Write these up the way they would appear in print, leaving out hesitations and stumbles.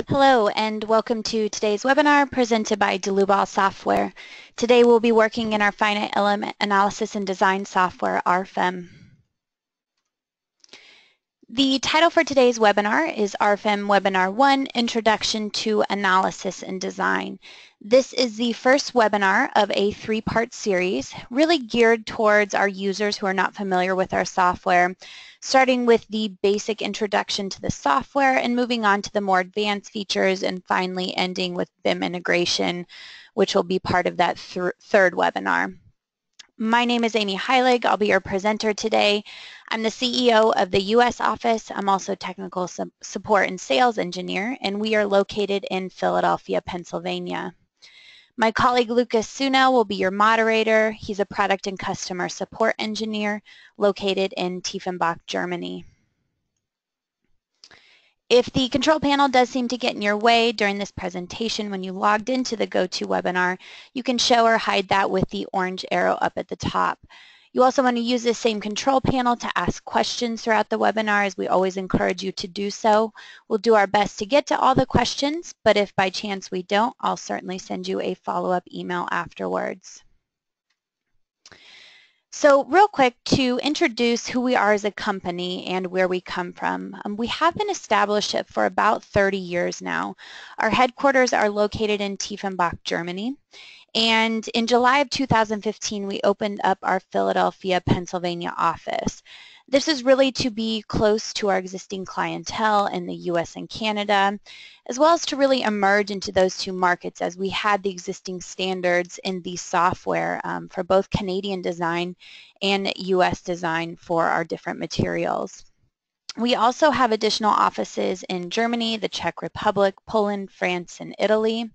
Hello and welcome to today's webinar presented by Dlubal Software. Today we'll be working in our finite element analysis and design software, RFEM. The title for today's webinar is RFEM Webinar 1, Introduction to Analysis and Design. This is the first webinar of a three-part series, really geared towards our users who are not familiar with our software, starting with the basic introduction to the software and moving on to the more advanced features and finally ending with BIM integration, which will be part of that third webinar. My name is Amy Heilig. I'll be your presenter today. I'm the CEO of the U.S. office. I'm also technical support and sales engineer, and we are located in Philadelphia, Pennsylvania. My colleague Lucas Sunel will be your moderator. He's a product and customer support engineer located in Tiefenbach, Germany. If the control panel does seem to get in your way during this presentation when you logged into the GoToWebinar, you can show or hide that with the orange arrow up at the top. You also want to use this same control panel to ask questions throughout the webinar, as we always encourage you to do so. We'll do our best to get to all the questions, but if by chance we don't, I'll certainly send you a follow-up email afterwards. So real quick, to introduce who we are as a company and where we come from. We have been established for about 30 years now. Our headquarters are located in Tiefenbach, Germany. And in July of 2015, we opened up our Philadelphia, Pennsylvania office. This is really to be close to our existing clientele in the US and Canada, as well as to really emerge into those two markets as we had the existing standards in the software for both Canadian design and US design for our different materials. We also have additional offices in Germany, the Czech Republic, Poland, France, and Italy.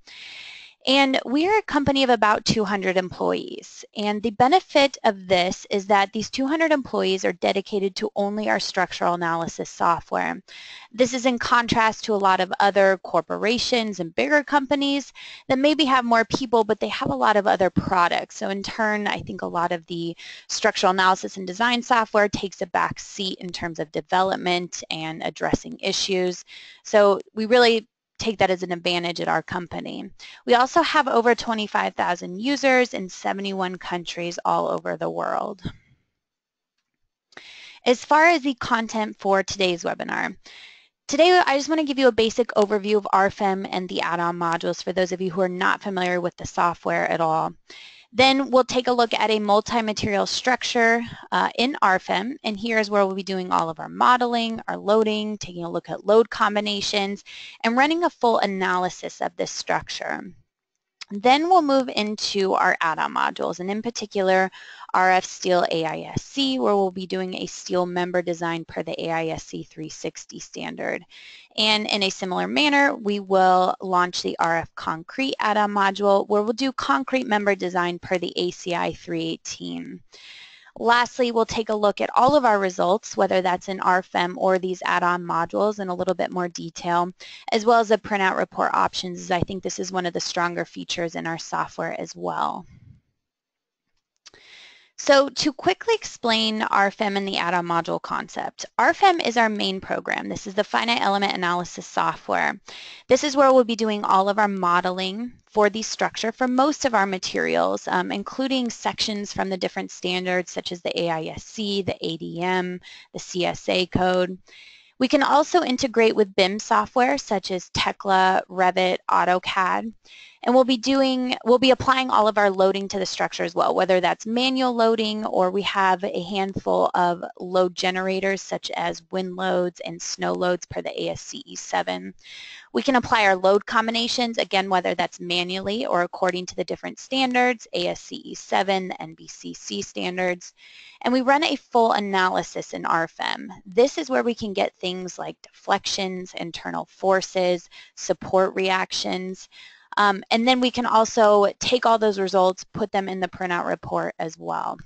And we are a company of about 200 employees. And the benefit of this is that these 200 employees are dedicated to only our structural analysis software. This is in contrast to a lot of other corporations and bigger companies that maybe have more people, but they have a lot of other products. So in turn, I think a lot of the structural analysis and design software takes a back seat in terms of development and addressing issues. So we really take that as an advantage at our company. We also have over 25,000 users in 71 countries all over the world. As far as the content for today's webinar, today I just want to give you a basic overview of RFEM and the add-on modules for those of you who are not familiar with the software at all. Then we'll take a look at a multi-material structure in RFEM, and here's where we'll be doing all of our modeling, our loading, taking a look at load combinations, and running a full analysis of this structure. Then we'll move into our add-on modules, and in particular, RF-STEEL AISC, where we'll be doing a steel member design per the AISC 360 standard. And in a similar manner, we will launch the RF Concrete add-on module, where we'll do concrete member design per the ACI 318. Lastly, we'll take a look at all of our results, whether that's in RFEM or these add-on modules in a little bit more detail, as well as the printout report options, as I think this is one of the stronger features in our software as well. So to quickly explain RFEM and the add-on module concept, RFEM is our main program. This is the finite element analysis software. This is where we'll be doing all of our modeling for the structure for most of our materials, including sections from the different standards such as the AISC, the ADM, the CSA code. We can also integrate with BIM software such as Tekla, Revit, AutoCAD. And we'll be applying all of our loading to the structure as well, whether that's manual loading or we have a handful of load generators such as wind loads and snow loads per the ASCE 7. We can apply our load combinations, again, whether that's manually or according to the different standards, ASCE 7, NBCC standards. And we run a full analysis in RFEM. This is where we can get things like deflections, internal forces, support reactions, and then we can also take all those results, put them in the printout report as well.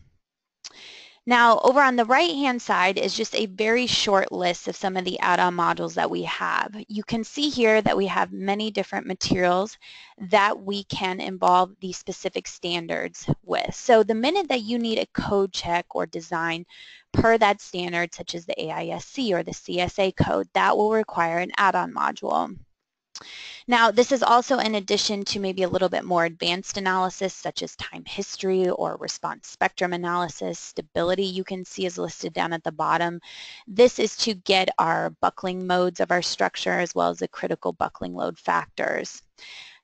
Now, over on the right-hand side is just a very short list of some of the add-on modules that we have. You can see here that we have many different materials that we can involve these specific standards with. So the minute that you need a code check or design per that standard, such as the AISC or the CSA code, that will require an add-on module. Now, this is also in addition to maybe a little bit more advanced analysis, such as time history or response spectrum analysis. Stability, you can see, is listed down at the bottom. This is to get our buckling modes of our structure as well as the critical buckling load factors.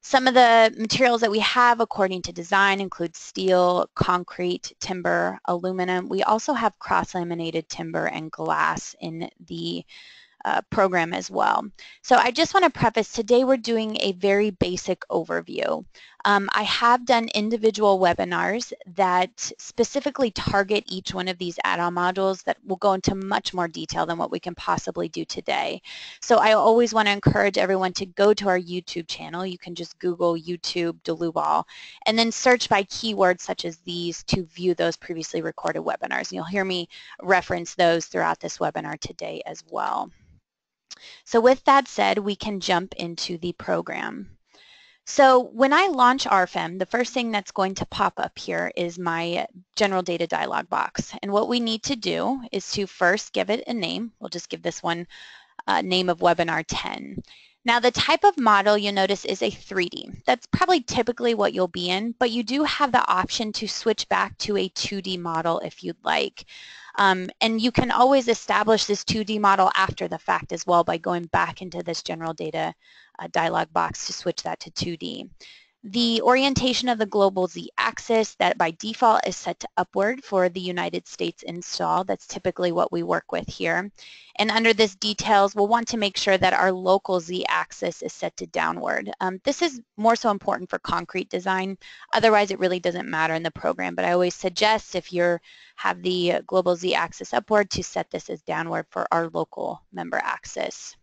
Some of the materials that we have according to design include steel, concrete, timber, aluminum. We also have cross-laminated timber and glass in the program as well. So I just want to preface, today we're doing a very basic overview. I have done individual webinars that specifically target each one of these add-on modules that will go into much more detail than what we can possibly do today. So I always want to encourage everyone to go to our YouTube channel. You can just Google YouTube Dlubal and then search by keywords such as these to view those previously recorded webinars. And you'll hear me reference those throughout this webinar today as well. So with that said, we can jump into the program. So when I launch RFEM, the first thing that's going to pop up here is my general data dialog box. And what we need to do is to first give it a name. We'll just give this one name of Webinar 10. Now the type of model you'll notice is a 3D. That's probably typically what you'll be in, but you do have the option to switch back to a 2D model if you'd like. And you can always establish this 2D model after the fact as well by going back into this general data dialog box to switch that to 2D. The orientation of the global z-axis, that by default is set to upward for the United States install. That's typically what we work with here. And under this details, we'll want to make sure that our local z-axis is set to downward. This is more so important for concrete design. Otherwise, it really doesn't matter in the program, but I always suggest if you have the global z-axis upward to set this as downward for our local member axis.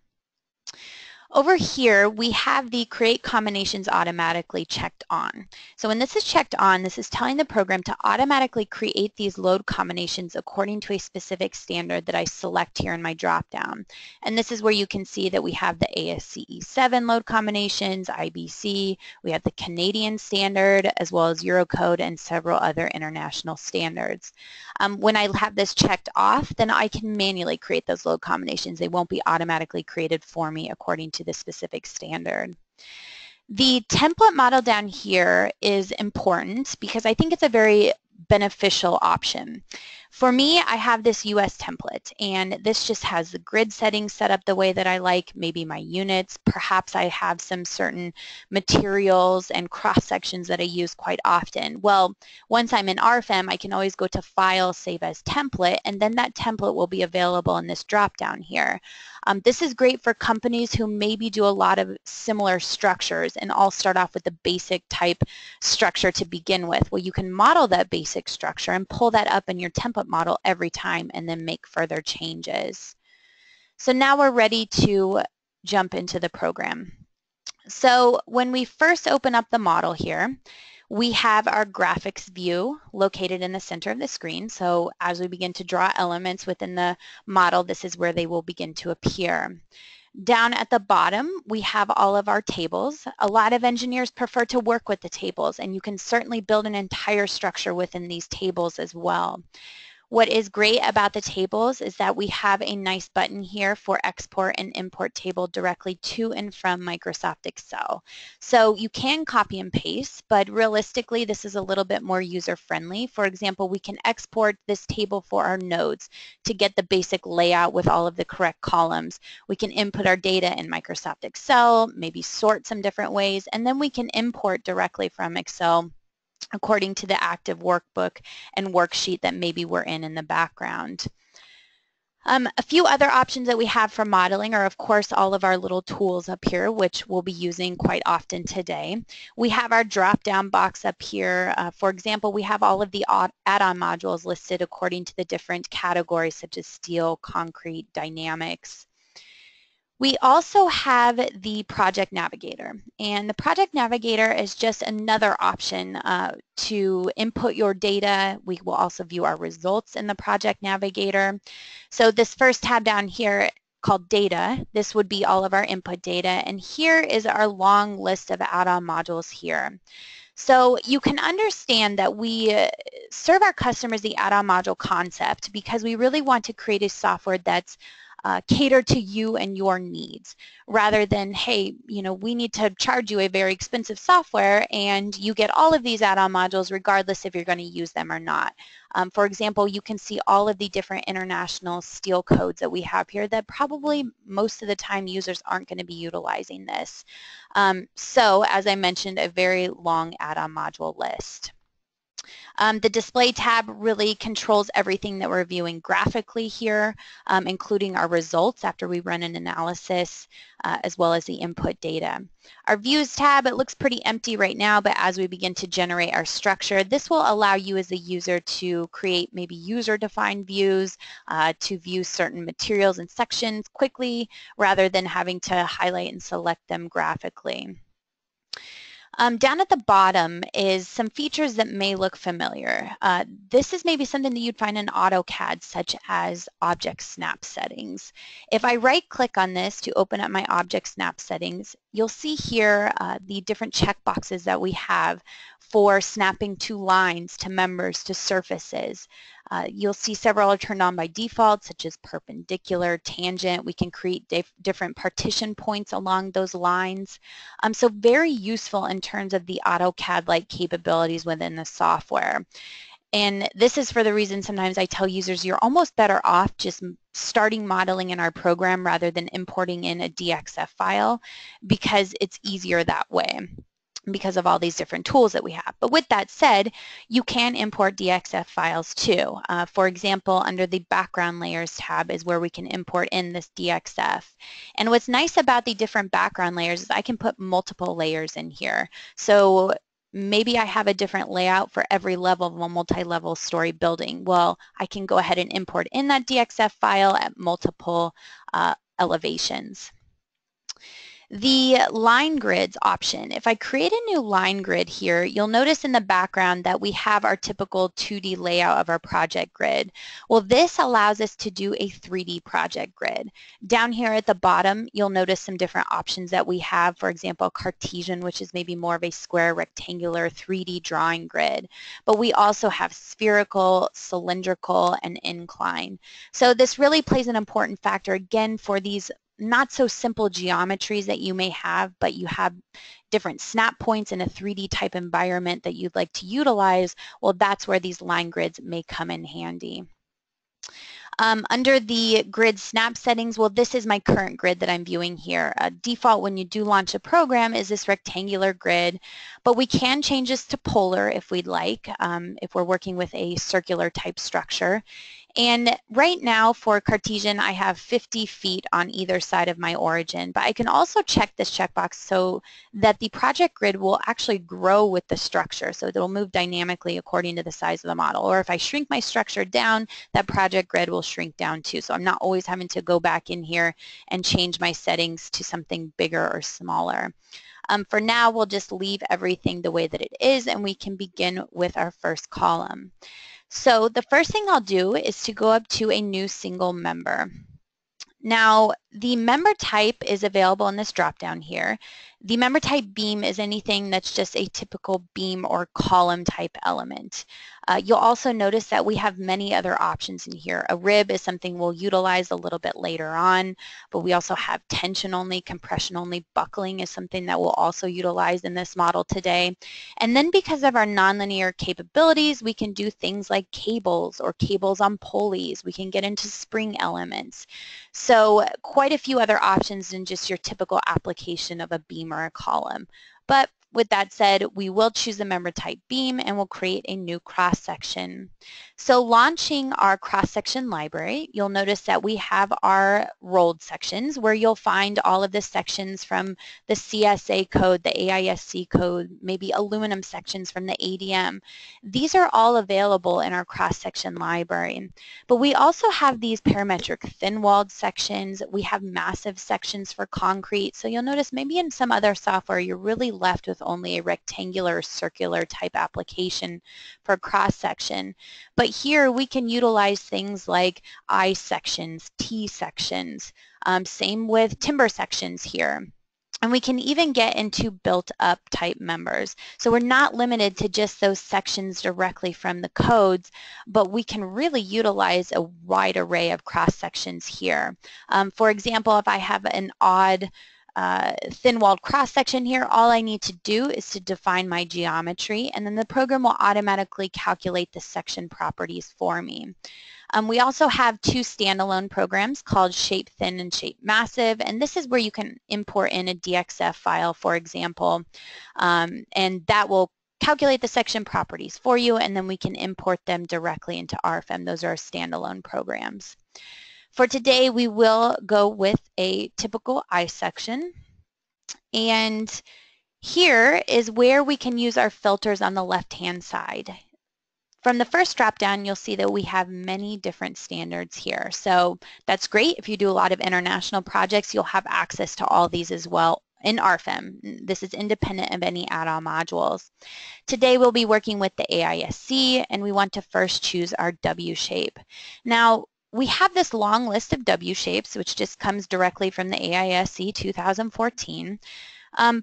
Over here, we have the Create Combinations Automatically checked on. So when this is checked on, this is telling the program to automatically create these load combinations according to a specific standard that I select here in my dropdown. And this is where you can see that we have the ASCE 7 load combinations, IBC, we have the Canadian standard, as well as Eurocode and several other international standards. When I have this checked off, then I can manually create those load combinations. They won't be automatically created for me according to the specific standard. The template model down here is important because I think it's a very beneficial option. For me, I have this US template, and this just has the grid settings set up the way that I like, maybe my units. Perhaps I have some certain materials and cross sections that I use quite often. Well, once I'm in RFEM, I can always go to File, Save as Template, and then that template will be available in this drop-down here. This is great for companies who maybe do a lot of similar structures and all start off with the basic type structure to begin with. Well, you can model that basic structure and pull that up in your template model every time and then make further changes. So now we're ready to jump into the program. So when we first open up the model here, we have our graphics view located in the center of the screen. So as we begin to draw elements within the model, this is where they will begin to appear. Down at the bottom, we have all of our tables. A lot of engineers prefer to work with the tables, and you can certainly build an entire structure within these tables as well. What is great about the tables is that we have a nice button here for export and import table directly to and from Microsoft Excel. So you can copy and paste, but realistically this is a little bit more user-friendly. For example, we can export this table for our nodes to get the basic layout with all of the correct columns. We can input our data in Microsoft Excel, maybe sort some different ways, and then we can import directly from Excel according to the active workbook and worksheet that maybe we're in the background. A few other options that we have for modeling are, of course, all of our little tools up here, which we'll be using quite often today. We have our drop-down box up here. For example, we have all of the add-on modules listed according to the different categories, such as steel, concrete, dynamics. We also have the Project Navigator, and the Project Navigator is just another option to input your data. We will also view our results in the Project Navigator. So this first tab down here called Data, this would be all of our input data, and here is our long list of add-on modules here. So you can understand that we serve our customers the add-on module concept because we really want to create a software that's cater to you and your needs, rather than, hey, we need to charge you a very expensive software and you get all of these add-on modules regardless if you're going to use them or not. For example, you can see all of the different international steel codes that we have here that probably most of the time users aren't going to be utilizing this. So, as I mentioned, a very long add-on module list. The display tab really controls everything that we're viewing graphically here, including our results after we run an analysis, as well as the input data. Our views tab, it looks pretty empty right now, but as we begin to generate our structure, this will allow you as a user to create maybe user-defined views, to view certain materials and sections quickly, rather than having to highlight and select them graphically. Down at the bottom is some features that may look familiar. This is maybe something that you'd find in AutoCAD, such as object snap settings. If I right-click on this to open up my object snap settings, you'll see here the different checkboxes that we have for snapping to lines, to members, to surfaces. You'll see several are turned on by default, such as perpendicular, tangent. We can create different partition points along those lines. So very useful in terms of the AutoCAD-like capabilities within the software. And this is for the reason sometimes I tell users you're almost better off just starting modeling in our program rather than importing in a DXF file, because it's easier that way, because of all these different tools that we have. But with that said, you can import DXF files too. For example, under the background layers tab is where we can import in this DXF. And what's nice about the different background layers is I can put multiple layers in here. So maybe I have a different layout for every level of a multi-level story building. Well, I can go ahead and import in that DXF file at multiple elevations. The line grids option. If I create a new line grid here, you'll notice in the background that we have our typical 2D layout of our project grid. Well, this allows us to do a 3D project grid. Down here at the bottom, you'll notice some different options that we have. For example, Cartesian, which is maybe more of a square, rectangular, 3D drawing grid. But we also have spherical, cylindrical, and incline. So this really plays an important factor, again, for these not so simple geometries that you may have, but you have different snap points in a 3D type environment that you'd like to utilize. Well, that's where these line grids may come in handy. Under the grid snap settings, well, this is my current grid that I'm viewing here. Default when you do launch a program is this rectangular grid, but we can change this to polar if we'd like, if we're working with a circular type structure. And right now for Cartesian, I have 50 feet on either side of my origin, but I can also check this checkbox so that the project grid will actually grow with the structure, so it'll move dynamically according to the size of the model. Or if I shrink my structure down, that project grid will shrink down too, so I'm not always having to go back in here and change my settings to something bigger or smaller. For now, we'll just leave everything the way that it is, and we can begin with our first column. So the first thing I'll do is to go up to a new single member. Now, the member type is available in this drop-down here. The member type beam is anything that's just a typical beam or column type element. You'll also notice that we have many other options in here. A rib is something we'll utilize a little bit later on, but we also have tension only, compression only, buckling is something that we'll also utilize in this model today. And then because of our nonlinear capabilities, we can do things like cables or cables on pulleys. We can get into spring elements. So quite a few other options than just your typical application of a beam or a column. But with that said, we will choose the member type beam and we'll create a new cross-section. So launching our cross-section library, you'll notice that we have our rolled sections where you'll find all of the sections from the CSA code, the AISC code, maybe aluminum sections from the ADM. These are all available in our cross-section library. But we also have these parametric thin-walled sections. We have massive sections for concrete. So you'll notice maybe in some other software you're really left with only a rectangular or circular type application for cross-section. But here we can utilize things like I sections, T sections, same with timber sections here. And we can even get into built-up type members. So we're not limited to just those sections directly from the codes, but we can really utilize a wide array of cross-sections here. For example, if I have an odd thin-walled cross-section here, all I need to do is to define my geometry, and then the program will automatically calculate the section properties for me. We also have two standalone programs called Shape Thin and Shape Massive, and this is where you can import in a DXF file, for example, and that will calculate the section properties for you, and then we can import them directly into RFEM. Those are our standalone programs. For today, we will go with a typical I section, and here is where we can use our filters on the left-hand side. From the first drop-down, you'll see that we have many different standards here. So that's great. If you do a lot of international projects, you'll have access to all these as well in RFEM. This is independent of any add-on modules. Today, we'll be working with the AISC, and we want to first choose our W shape. Now, we have this long list of W shapes, which just comes directly from the AISC 2014.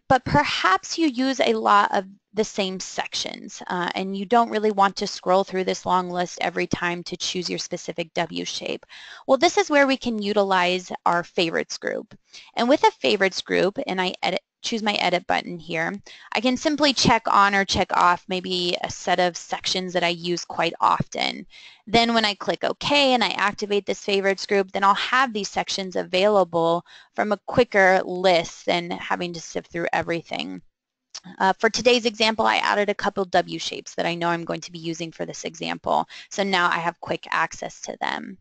But perhaps you use a lot of the same sections and you don't really want to scroll through this long list every time to choose your specific W shape. Well, this is where we can utilize our favorites group. And with a favorites group, and I choose my edit button here, I can simply check on or check off maybe a set of sections that I use quite often. Then when I click OK and I activate this favorites group, then I'll have these sections available from a quicker list than having to sift through everything. For today's example, I added a couple W shapes that I know I'm going to be using for this example. So now I have quick access to them.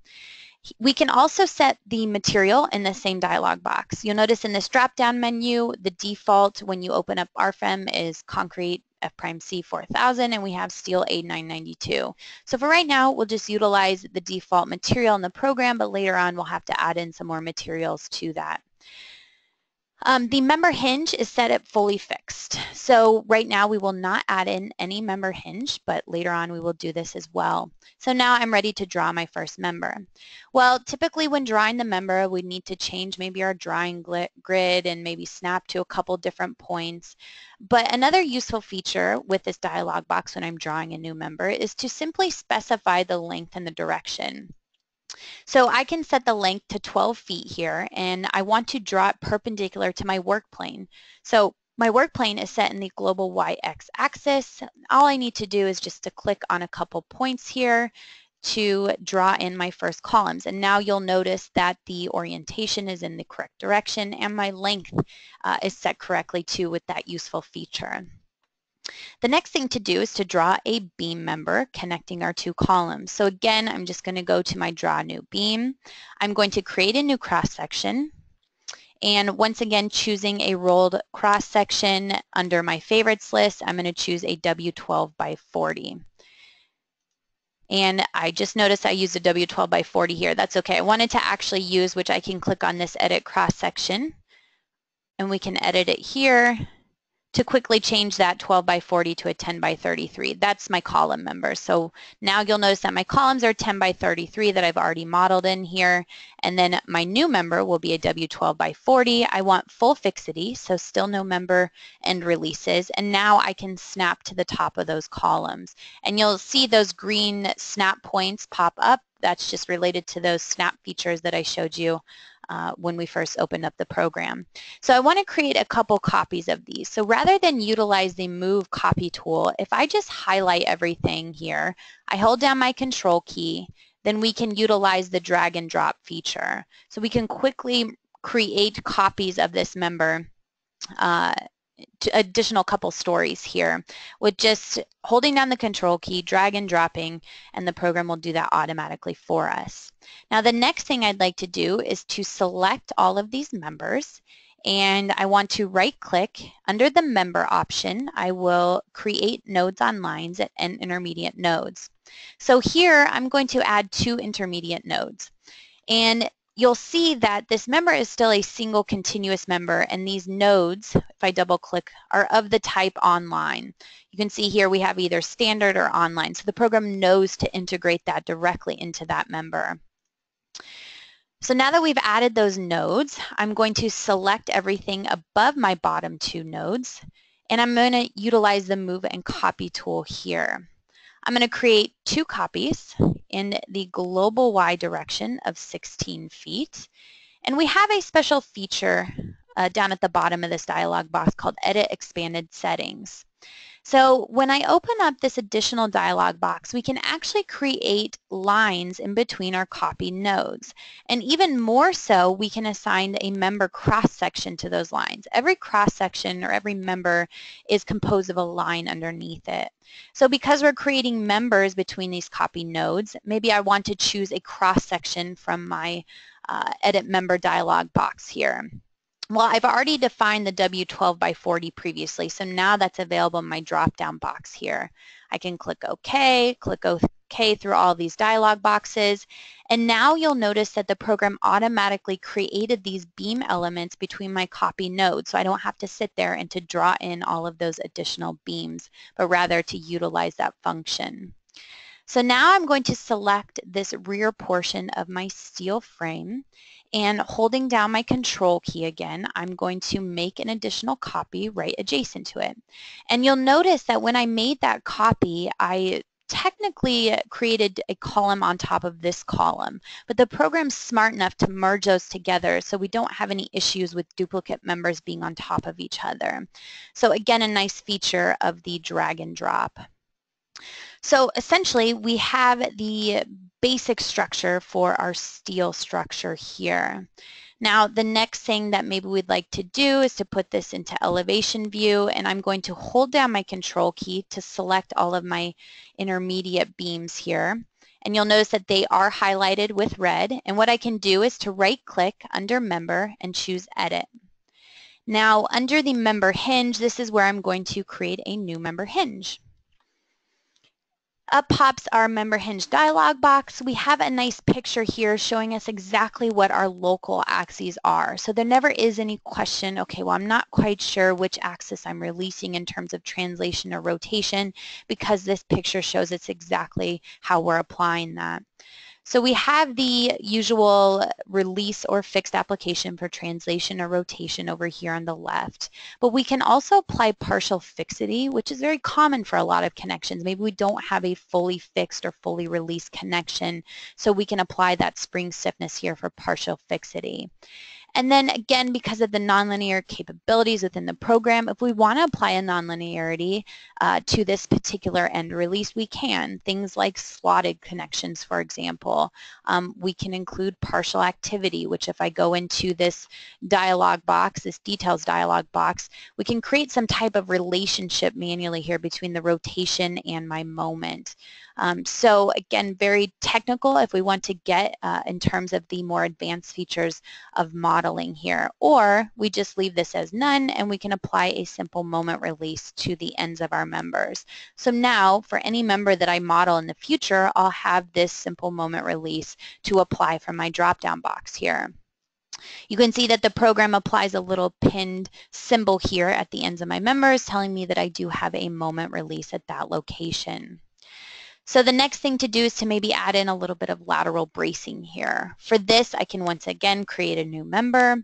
We can also set the material in the same dialog box. You'll notice in this drop-down menu, the default when you open up RFEM is concrete F''C 4000, and we have steel A992. So for right now, we'll just utilize the default material in the program, but later on we'll have to add in some more materials to that. The member hinge is set at fully fixed. So right now we will not add in any member hinge, but later on we will do this as well. So now I'm ready to draw my first member. Well, typically when drawing the member, we need to change maybe our drawing grid and maybe snap to a couple different points. But another useful feature with this dialog box when I'm drawing a new member is to simply specify the length and the direction. So I can set the length to 12 feet here, and I want to draw it perpendicular to my work plane. So my work plane is set in the global y-x axis. All I need to do is just to click on a couple points here to draw in my first columns. And now you'll notice that the orientation is in the correct direction and my length is set correctly too with that useful feature. The next thing to do is to draw a beam member connecting our two columns. So again, I'm just going to go to my Draw New Beam. I'm going to create a new cross-section. And once again, choosing a rolled cross-section under my favorites list, I'm going to choose a W12 by 40. And I just noticed I used a W12 by 40 here. That's okay. I wanted to actually use, which I can click on this Edit Cross-Section. And we can edit it here to quickly change that 12 by 40 to a 10 by 33. That's my column member. So now you'll notice that my columns are 10 by 33 that I've already modeled in here. And then my new member will be a W12 by 40. I want full fixity, so still no member end releases. And now I can snap to the top of those columns. And you'll see those green snap points pop up. That's just related to those snap features that I showed you when we first opened up the program. So I want to create a couple copies of these. So rather than utilize the Move Copy tool, if I just highlight everything here, I hold down my Control key, then we can utilize the drag and drop feature. So we can quickly create copies of this member additional couple stories here with just holding down the Control key, drag and dropping, and the program will do that automatically for us. Now the next thing I'd like to do is to select all of these members, and I want to right click under the member option. I will create nodes on lines and intermediate nodes. So here I'm going to add 2 intermediate nodes, and you'll see that this member is still a single continuous member, and these nodes, if I double click, are of the type online. You can see here we have either standard or online, so the program knows to integrate that directly into that member. So now that we've added those nodes, I'm going to select everything above my bottom two nodes, and I'm going to utilize the Move and Copy tool here. I'm going to create two copies in the global Y direction of 16 feet. And we have a special feature down at the bottom of this dialog box called Edit Expanded Settings. So when I open up this additional dialog box, we can actually create lines in between our copy nodes. And even more so, we can assign a member cross-section to those lines. Every cross-section or every member is composed of a line underneath it. So because we're creating members between these copy nodes, maybe I want to choose a cross-section from my Edit Member dialog box here. Well, I've already defined the W12 by 40 previously, so now that's available in my drop-down box here. I can click OK through all these dialog boxes, and now you'll notice that the program automatically created these beam elements between my copy nodes, so I don't have to sit there and to draw in all of those additional beams, but rather to utilize that function. So now I'm going to select this rear portion of my steel frame, and holding down my control key again, I'm going to make an additional copy right adjacent to it. And you'll notice that when I made that copy, I technically created a column on top of this column, but the program's smart enough to merge those together so we don't have any issues with duplicate members being on top of each other. So again, a nice feature of the drag and drop. So essentially, we have the basic structure for our steel structure here. Now, the next thing that maybe we'd like to do is to put this into elevation view, and I'm going to hold down my control key to select all of my intermediate beams here. And you'll notice that they are highlighted with red, and what I can do is to right-click under Member and choose Edit. Now, under the Member Hinge, this is where I'm going to create a new member hinge. Up pops our member hinge dialog box. We have a nice picture here showing us exactly what our local axes are. So there never is any question, okay, well, I'm not quite sure which axis I'm releasing in terms of translation or rotation, because this picture shows it's exactly how we're applying that. So we have the usual release or fixed application for translation or rotation over here on the left. But we can also apply partial fixity, which is very common for a lot of connections. Maybe we don't have a fully fixed or fully released connection, so we can apply that spring stiffness here for partial fixity. And then again, because of the nonlinear capabilities within the program, if we want to apply a nonlinearity to this particular end release, we can. Things like slotted connections, for example. We can include partial activity, which if I go into this dialog box, this details dialog box, we can create some type of relationship manually here between the rotation and my moment. So again, very technical if we want to get in terms of the more advanced features of modeling here, or we just leave this as none and we can apply a simple moment release to the ends of our members. So now for any member that I model in the future, I'll have this simple moment release to apply from my drop-down box here. You can see that the program applies a little pinned symbol here at the ends of my members, telling me that I do have a moment release at that location. So the next thing to do is to maybe add in a little bit of lateral bracing here. For this, I can once again create a new member.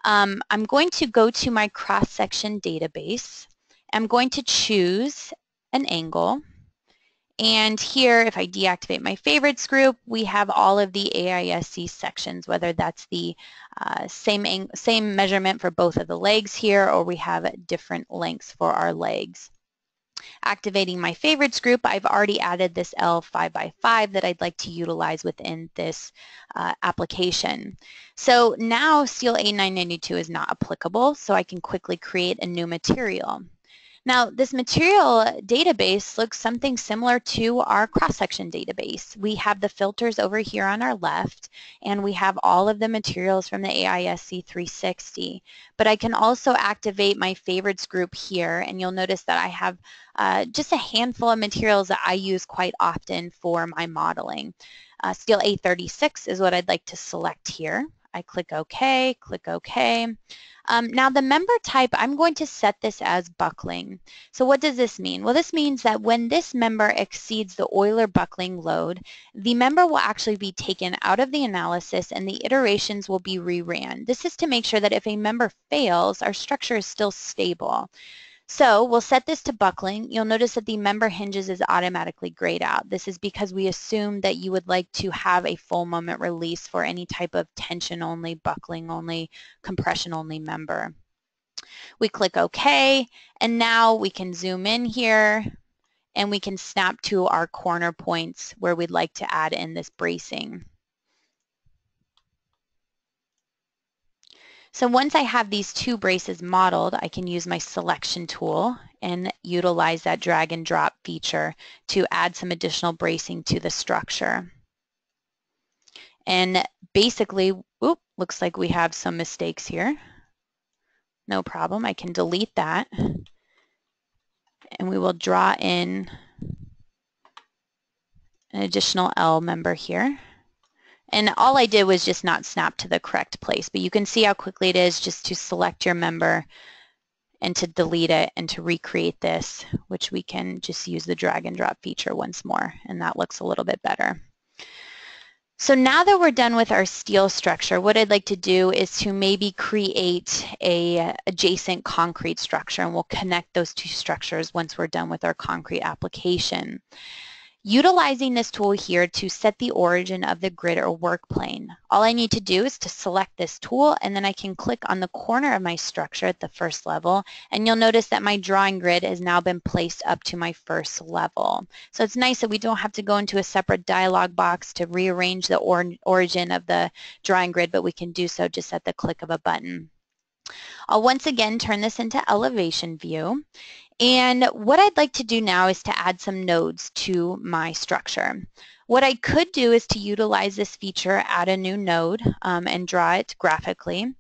I'm going to go to my cross-section database. I'm going to choose an angle. And here, if I deactivate my favorites group, we have all of the AISC sections, whether that's the same measurement for both of the legs here, or we have different lengths for our legs. Activating my favorites group, I've already added this L5x5 that I'd like to utilize within this application. So now Steel A992 is not applicable, so I can quickly create a new material. Now, this material database looks something similar to our cross-section database. We have the filters over here on our left, and we have all of the materials from the AISC 360. But I can also activate my favorites group here, and you'll notice that I have just a handful of materials that I use quite often for my modeling. Steel A36 is what I'd like to select here. I click OK, click OK. Now the member type, I'm going to set this as buckling. So what does this mean? Well, this means that when this member exceeds the Euler buckling load, the member will actually be taken out of the analysis and the iterations will be reran. This is to make sure that if a member fails, our structure is still stable. So we'll set this to buckling. You'll notice that the member hinges is automatically grayed out. This is because we assume that you would like to have a full moment release for any type of tension only, buckling only, compression only member. We click OK, and now we can zoom in here and we can snap to our corner points where we'd like to add in this bracing. So once I have these two braces modeled, I can use my selection tool and utilize that drag and drop feature to add some additional bracing to the structure. And basically, looks like we have some mistakes here. No problem, I can delete that. And we will draw in an additional L member here. And all I did was just not snap to the correct place, but you can see how quickly it is just to select your member and to delete it and to recreate this, which we can just use the drag and drop feature once more, and that looks a little bit better. So now that we're done with our steel structure, what I'd like to do is to maybe create a adjacent concrete structure, and we'll connect those two structures once we're done with our concrete application. Utilizing this tool here to set the origin of the grid or work plane. All I need to do is to select this tool, and then I can click on the corner of my structure at the first level, and you'll notice that my drawing grid has now been placed up to my first level. So it's nice that we don't have to go into a separate dialog box to rearrange the origin of the drawing grid, but we can do so just at the click of a button. I'll once again turn this into elevation view. And what I'd like to do now is to add some nodes to my structure. What I could do is to utilize this feature, add a new node, and draw it graphically.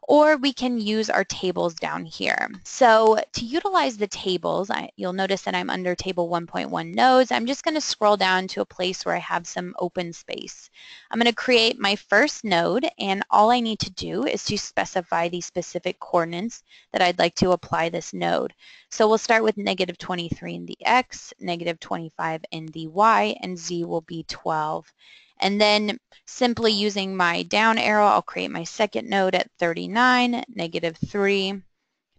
Or we can use our tables down here. So to utilize the tables, you'll notice that I'm under table 1.1 nodes. I'm just going to scroll down to a place where I have some open space. I'm going to create my first node, and all I need to do is to specify the specific coordinates that I'd like to apply this node. So we'll start with -23 in the X, -25 in the Y, and Z will be 12. And then simply using my down arrow, I'll create my second node at 39, -3,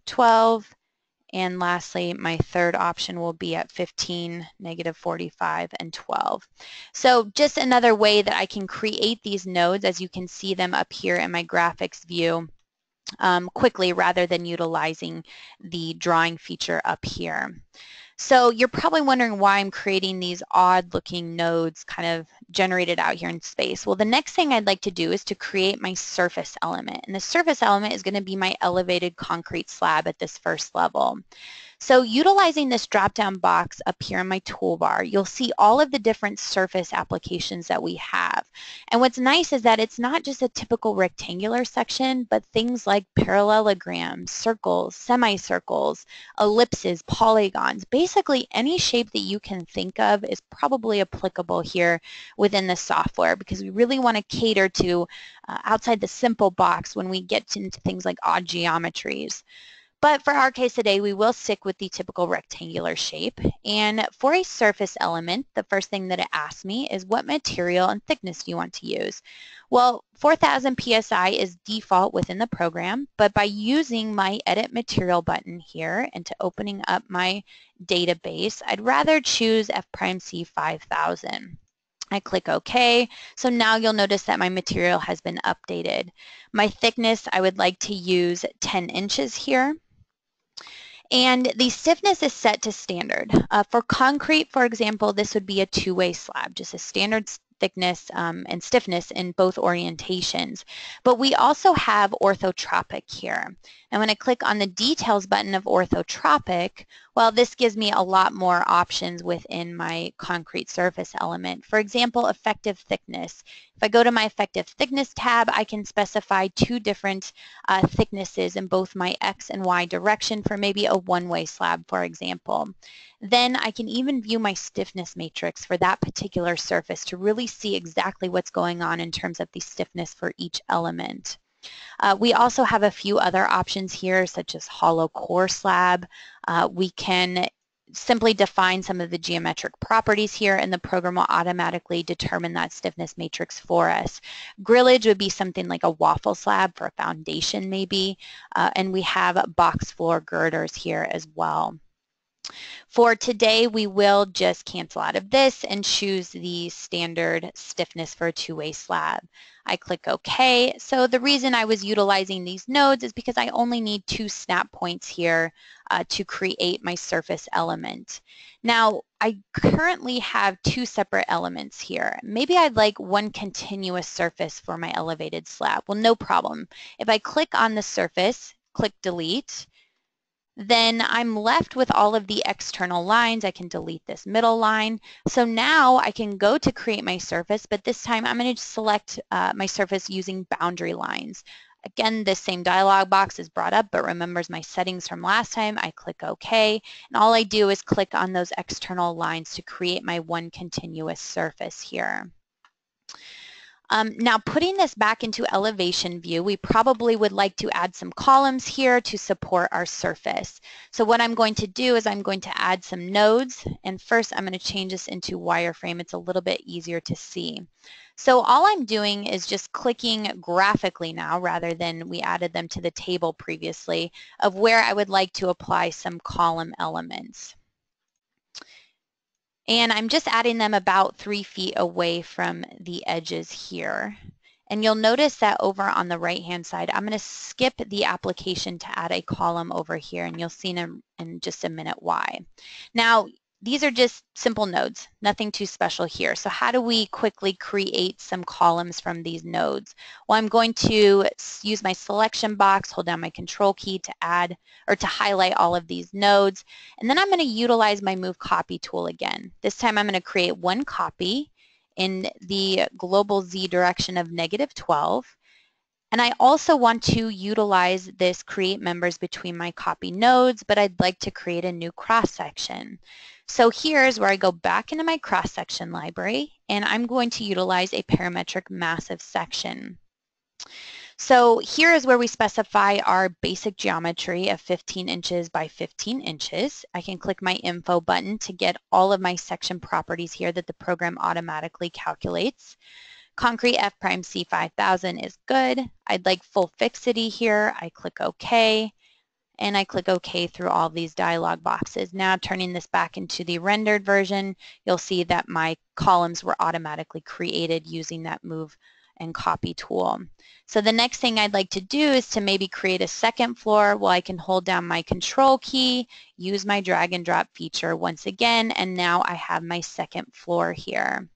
12, and lastly, my third option will be at 15, -45, and 12. So just another way that I can create these nodes, as you can see them up here in my graphics view, quickly rather than utilizing the drawing feature up here. So you're probably wondering why I'm creating these odd looking nodes kind of generated out here in space. Well, the next thing I'd like to do is to create my surface element. And the surface element is going to be my elevated concrete slab at this first level. So utilizing this drop-down box up here in my toolbar, you'll see all of the different surface applications that we have. And what's nice is that it's not just a typical rectangular section, but things like parallelograms, circles, semicircles, ellipses, polygons. Basically, any shape that you can think of is probably applicable here within the software, because we really want to cater to outside the simple box when we get into things like odd geometries. But for our case today, we will stick with the typical rectangular shape. And for a surface element, the first thing that it asks me is what material and thickness do you want to use? Well, 4000 psi is default within the program, but by using my edit material button here and to opening up my database, I'd rather choose F'C 5000. I click OK. So now you'll notice that my material has been updated. My thickness, I would like to use 10 inches here. And the stiffness is set to standard. For concrete, for example, this would be a two-way slab, just a standard thickness and stiffness in both orientations. But we also have orthotropic here. And when I click on the details button of orthotropic, well, this gives me a lot more options within my concrete surface element. For example, effective thickness. If I go to my effective thickness tab, I can specify two different thicknesses in both my X and Y direction for maybe a one-way slab, for example. Then I can even view my stiffness matrix for that particular surface to really see exactly what's going on in terms of the stiffness for each element. We also have a few other options here, such as hollow core slab. We can simply define some of the geometric properties here, and the program will automatically determine that stiffness matrix for us. Grillage would be something like a waffle slab for a foundation maybe, and we have box floor girders here as well. For today, we will just cancel out of this and choose the standard stiffness for a two-way slab. I click OK. So the reason I was utilizing these nodes is because I only need 2 snap points here to create my surface element. Now, I currently have 2 separate elements here. Maybe I'd like one continuous surface for my elevated slab. Well, no problem. If I click on the surface, click Delete, then I'm left with all of the external lines. I can delete this middle line. So now I can go to create my surface, but this time I'm going to select my surface using boundary lines. Again, this same dialog box is brought up, but remembers my settings from last time. I click OK, and all I do is click on those external lines to create my one continuous surface here. Now putting this back into elevation view, we probably would like to add some columns here to support our surface. So what I'm going to do is I'm going to add some nodes, and first I'm going to change this into wireframe. It's a little bit easier to see. So all I'm doing is just clicking graphically now, rather than we added them to the table previously, of where I would like to apply some column elements. And I'm just adding them about 3 feet away from the edges here. And you'll notice that over on the right-hand side, I'm going to skip the application to add a column over here, and you'll see in just a minute why. Now, these are just simple nodes, nothing too special here. So how do we quickly create some columns from these nodes? Well, I'm going to use my selection box, hold down my control key to add or to highlight all of these nodes, and then I'm going to utilize my Move Copy tool again. This time I'm going to create one copy in the global Z direction of -12. And I also want to utilize this create members between my copy nodes, but I'd like to create a new cross-section. So here's where I go back into my cross-section library, and I'm going to utilize a parametric massive section. So here is where we specify our basic geometry of 15 inches by 15 inches. I can click my info button to get all of my section properties here that the program automatically calculates. Concrete F prime C 5000 is good. I'd like full fixity here. I click OK, and I click OK through all these dialog boxes. Now turning this back into the rendered version, you'll see that my columns were automatically created using that Move and Copy tool. So the next thing I'd like to do is to maybe create a second floor. Well, I can hold down my control key, use my drag and drop feature once again, and now I have my second floor here.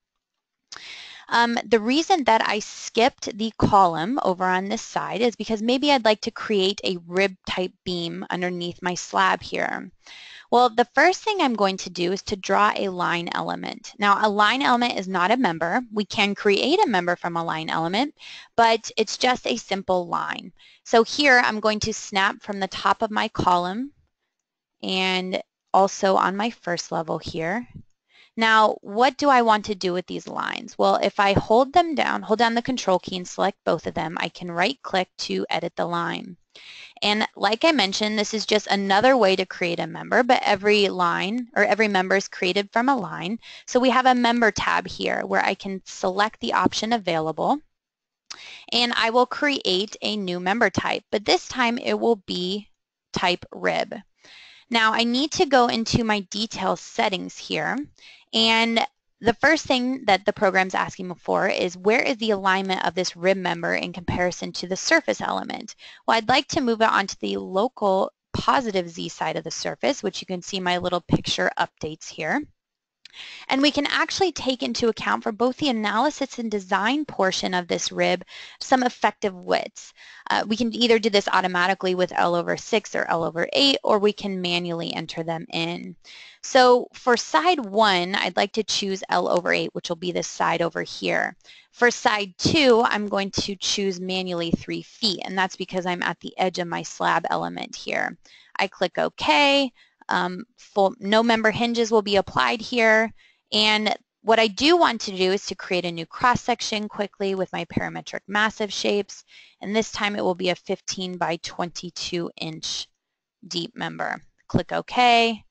The reason that I skipped the column over on this side is because maybe I'd like to create a rib type beam underneath my slab here. Well, the first thing I'm going to do is to draw a line element. Now, a line element is not a member. We can create a member from a line element, but it's just a simple line. So here I'm going to snap from the top of my column and also on my first level here. Now, what do I want to do with these lines? Well, if I hold down the control key and select both of them, I can right-click to edit the line. And like I mentioned, this is just another way to create a member, but every line or every member is created from a line. So we have a member tab here where I can select the option available, and I will create a new member type, but this time it will be type rib. Now I need to go into my detail settings here, and the first thing that the program's asking me for is where is the alignment of this rib member in comparison to the surface element? Well, I'd like to move it onto the local positive Z side of the surface, which you can see my little picture updates here. And we can actually take into account for both the analysis and design portion of this rib some effective widths. We can either do this automatically with L/6 or L/8, or we can manually enter them in. So for side 1, I'd like to choose L/8, which will be this side over here. For side 2, I'm going to choose manually 3 feet, and that's because I'm at the edge of my slab element here. I click OK. No member hinges will be applied here. And what I do want to do is to create a new cross-section quickly with my parametric massive shapes, and this time it will be a 15 by 22 inch deep member. Click OK,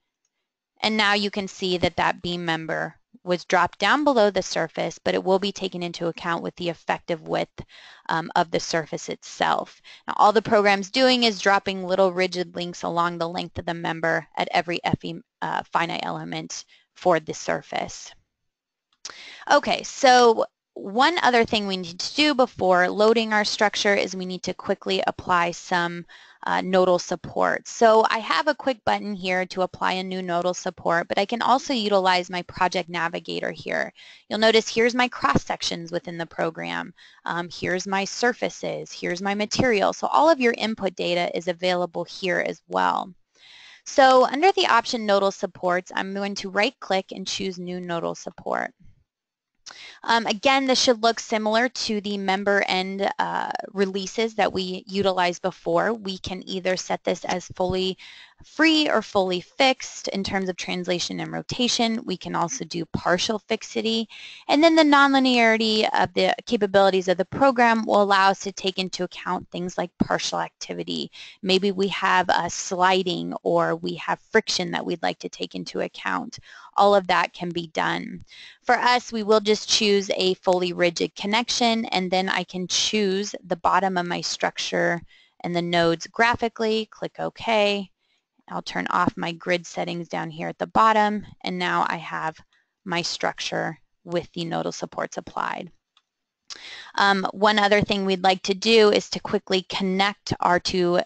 and now you can see that that beam member was dropped down below the surface, but it will be taken into account with the effective width of the surface itself. Now all the program's doing is dropping little rigid links along the length of the member at every finite element for the surface. Okay, so one other thing we need to do before loading our structure is we need to quickly apply some nodal support. So I have a quick button here to apply a new nodal support, but I can also utilize my project navigator here. You'll notice here's my cross sections within the program. Here's my surfaces, here's my material. So all of your input data is available here as well. So under the option Nodal Supports, I'm going to right-click and choose New Nodal Support. Again, this should look similar to the member end releases that we utilized before. We can either set this as fully free or fully fixed in terms of translation and rotation. We can also do partial fixity. And then the nonlinearity of the capabilities of the program will allow us to take into account things like partial activity. Maybe we have a sliding or we have friction that we'd like to take into account. All of that can be done. For us, we will just choose a fully rigid connection, and then I can choose the bottom of my structure and the nodes graphically, click OK. I'll turn off my grid settings down here at the bottom, and now I have my structure with the nodal supports applied. One other thing we'd like to do is to quickly connect our two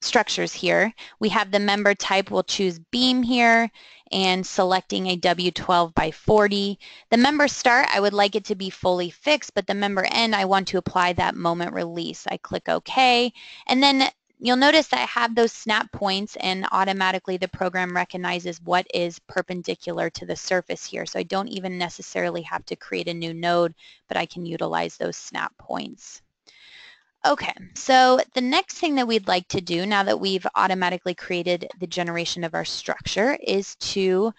structures here. We have the member type, we'll choose beam here, and selecting a W12 by 40. The member start, I would like it to be fully fixed, but the member end, I want to apply that moment release. I click OK, and then you'll notice that I have those snap points, and automatically the program recognizes what is perpendicular to the surface here. So I don't even necessarily have to create a new node, but I can utilize those snap points. Okay, so the next thing that we'd like to do now that we've automatically created the generation of our structure is to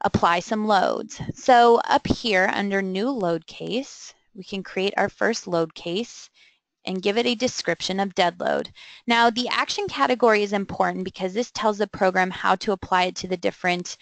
apply some loads. So up here under new load case, we can create our first load case and give it a description of dead load. Now the action category is important because this tells the program how to apply it to the different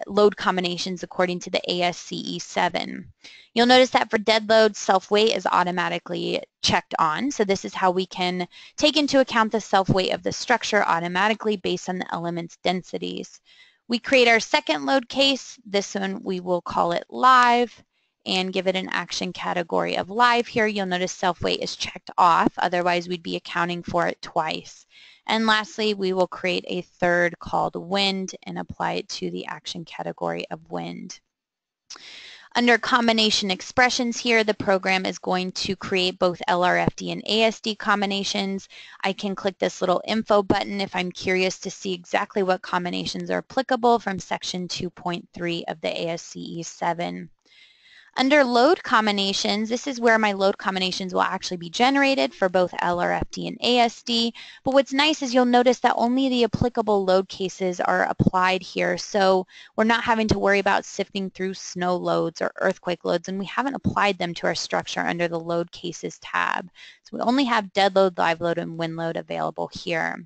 load combinations according to the ASCE 7. You'll notice that for dead load, self-weight is automatically checked on. So this is how we can take into account the self-weight of the structure automatically based on the element's densities. We create our second load case. This one we will call it live, and give it an action category of live here. You'll notice self-weight is checked off, otherwise we'd be accounting for it twice. And lastly, we will create a third called wind and apply it to the action category of wind. Under combination expressions here, the program is going to create both LRFD and ASD combinations. I can click this little info button if I'm curious to see exactly what combinations are applicable from section 2.3 of the ASCE 7. Under load combinations, this is where my load combinations will actually be generated for both LRFD and ASD. But what's nice is you'll notice that only the applicable load cases are applied here. So we're not having to worry about sifting through snow loads or earthquake loads, and we haven't applied them to our structure under the load cases tab. So we only have dead load, live load, and wind load available here.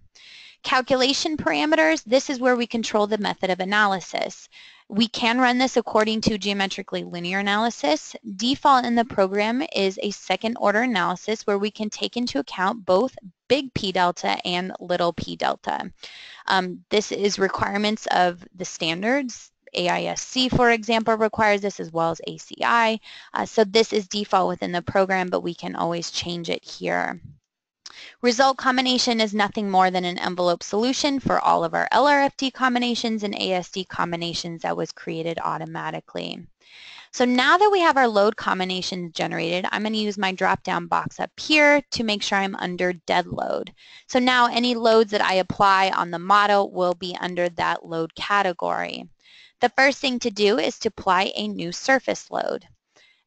Calculation parameters, this is where we control the method of analysis. We can run this according to geometrically linear analysis. Default in the program is a second order analysis where we can take into account both big P delta and little p delta. This is requirements of the standards. AISC, for example, requires this, as well as ACI. So this is default within the program, but we can always change it here. Result combination is nothing more than an envelope solution for all of our LRFD combinations and ASD combinations that was created automatically. So now that we have our load combinations generated, I'm going to use my drop-down box up here to make sure I'm under dead load. So now any loads that I apply on the model will be under that load category. The first thing to do is to apply a new surface load.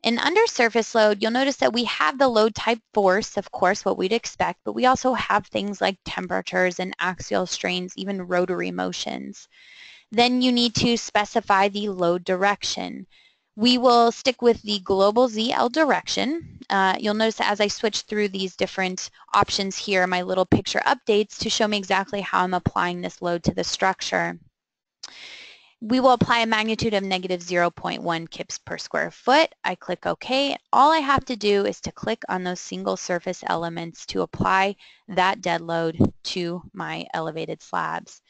And under surface load, you'll notice that we have the load type force, of course, what we'd expect, but we also have things like temperatures and axial strains, even rotary motions. Then you need to specify the load direction. We will stick with the global ZL direction. You'll notice as I switch through these different options here, my little picture updates to show me exactly how I'm applying this load to the structure. We will apply a magnitude of negative 0.1 kips per square foot. I click OK. All I have to do is to click on those single surface elements to apply that dead load to my elevated slabs.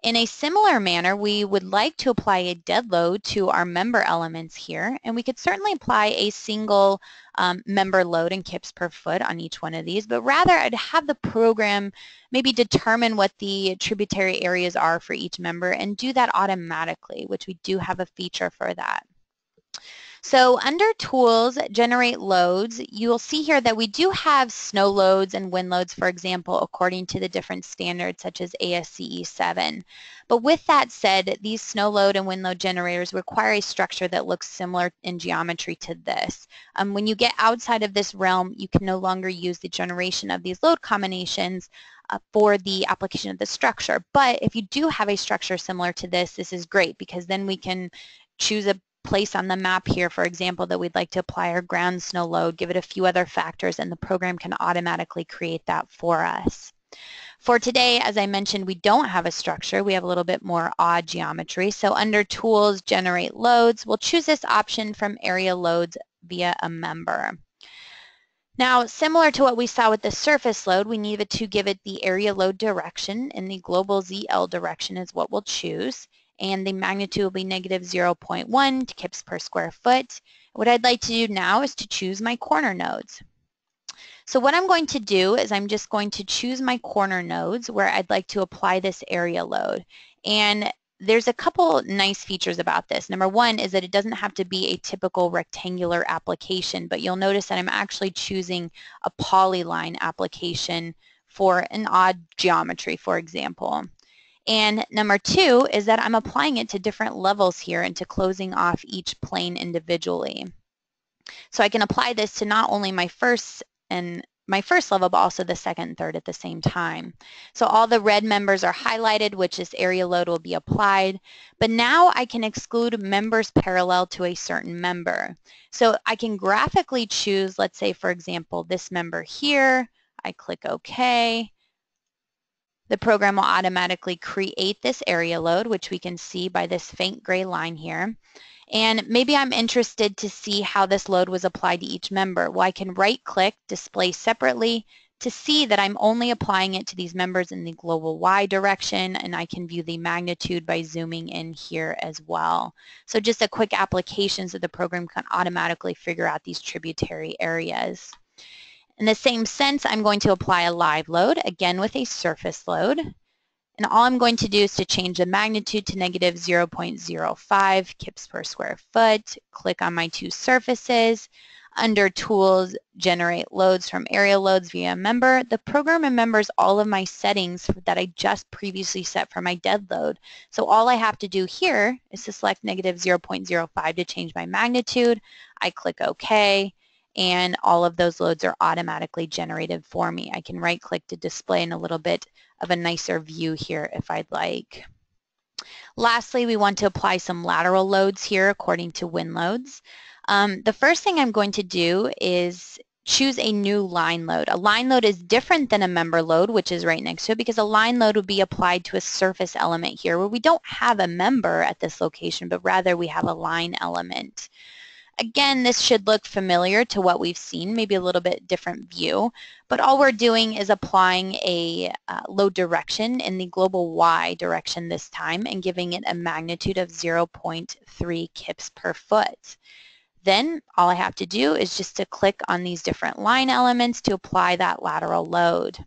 In a similar manner, we would like to apply a dead load to our member elements here, and we could certainly apply a single member load in kips per foot on each one of these, but rather I'd have the program maybe determine what the tributary areas are for each member and do that automatically, which we do have a feature for that. So under Tools, Generate Loads, you'll see here that we do have snow loads and wind loads, for example, according to the different standards such as ASCE 7. But with that said, these snow load and wind load generators require a structure that looks similar in geometry to this. When you get outside of this realm, you can no longer use the generation of these load combinations for the application of the structure. But if you do have a structure similar to this, this is great because then we can choose a place on the map here, for example, that we'd like to apply our ground snow load, give it a few other factors, and the program can automatically create that for us. For today, as I mentioned, we don't have a structure. We have a little bit more odd geometry. So under Tools, Generate Loads, we'll choose this option from Area Loads via a member. Now, similar to what we saw with the surface load, we needed to give it the area load direction, and the global ZL direction is what we'll choose. And the magnitude will be negative 0.1 kips per square foot. What I'd like to do now is to choose my corner nodes. So what I'm going to do is I'm just going to choose my corner nodes where I'd like to apply this area load. And there's a couple nice features about this. Number one is that it doesn't have to be a typical rectangular application, but you'll notice that I'm actually choosing a polyline application for an odd geometry, for example. And number two is that I'm applying it to different levels here and to closing off each plane individually. So I can apply this to not only my first level, but also the second and third at the same time. So all the red members are highlighted, which this area load will be applied. But now I can exclude members parallel to a certain member. So I can graphically choose, let's say, for example, this member here. I click OK. The program will automatically create this area load, which we can see by this faint gray line here. And maybe I'm interested to see how this load was applied to each member. Well, I can right-click, display separately, to see that I'm only applying it to these members in the global Y direction, and I can view the magnitude by zooming in here as well. So just a quick application so the program can automatically figure out these tributary areas. In the same sense, I'm going to apply a live load, again with a surface load. And all I'm going to do is to change the magnitude to negative 0.05 kips per square foot, click on my two surfaces. Under Tools, Generate Loads from Area Loads via Member, the program remembers all of my settings that I just previously set for my dead load. So all I have to do here is to select negative 0.05 to change my magnitude. I click OK. And all of those loads are automatically generated for me. I can right-click to display in a little bit of a nicer view here if I'd like. Lastly, we want to apply some lateral loads here according to wind loads. The first thing I'm going to do is choose a new line load. A line load is different than a member load, which is right next to it, because a line load would be applied to a surface element here where we don't have a member at this location, but rather we have a line element. Again, this should look familiar to what we've seen, maybe a little bit different view, but all we're doing is applying a load direction in the global Y direction this time and giving it a magnitude of 0.3 kips per foot. Then all I have to do is just to click on these different line elements to apply that lateral load.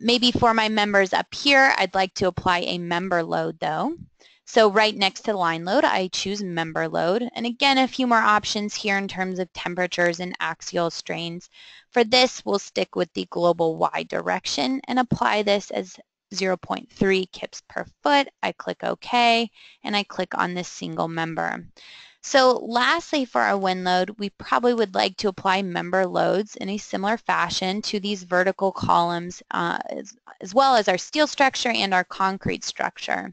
Maybe for my members up here, I'd like to apply a member load though. So right next to line load, I choose member load. And again, a few more options here in terms of temperatures and axial strains. For this, we'll stick with the global Y direction and apply this as 0.3 kips per foot. I click OK, and I click on this single member. So lastly, for our wind load, we probably would like to apply member loads in a similar fashion to these vertical columns as well as our steel structure and our concrete structure.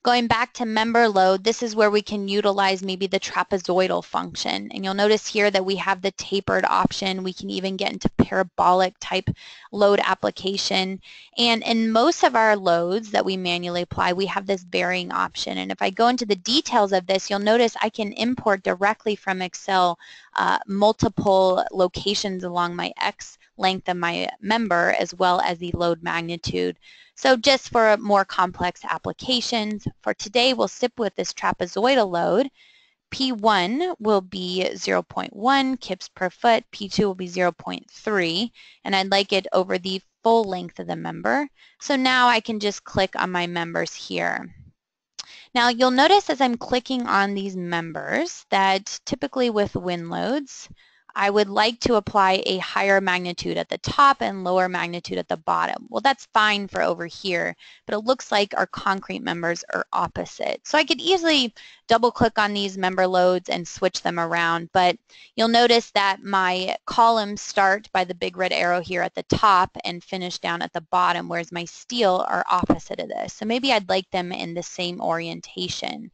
Going back to member load, this is where we can utilize maybe the trapezoidal function. And you'll notice here that we have the tapered option. We can even get into parabolic type load application. And in most of our loads that we manually apply, we have this bearing option. And if I go into the details of this, you'll notice I can import directly from Excel multiple locations along my X length of my member as well as the load magnitude. So just for more complex applications, for today we'll stick with this trapezoidal load. P1 will be 0.1 kips per foot, P2 will be 0.3, and I'd like it over the full length of the member. So now I can just click on my members here. Now you'll notice as I'm clicking on these members that typically with wind loads, I would like to apply a higher magnitude at the top and lower magnitude at the bottom. Well, that's fine for over here, but it looks like our concrete members are opposite. So I could easily double click on these member loads and switch them around, but you'll notice that my columns start by the big red arrow here at the top and finish down at the bottom, whereas my steel are opposite of this. So maybe I'd like them in the same orientation.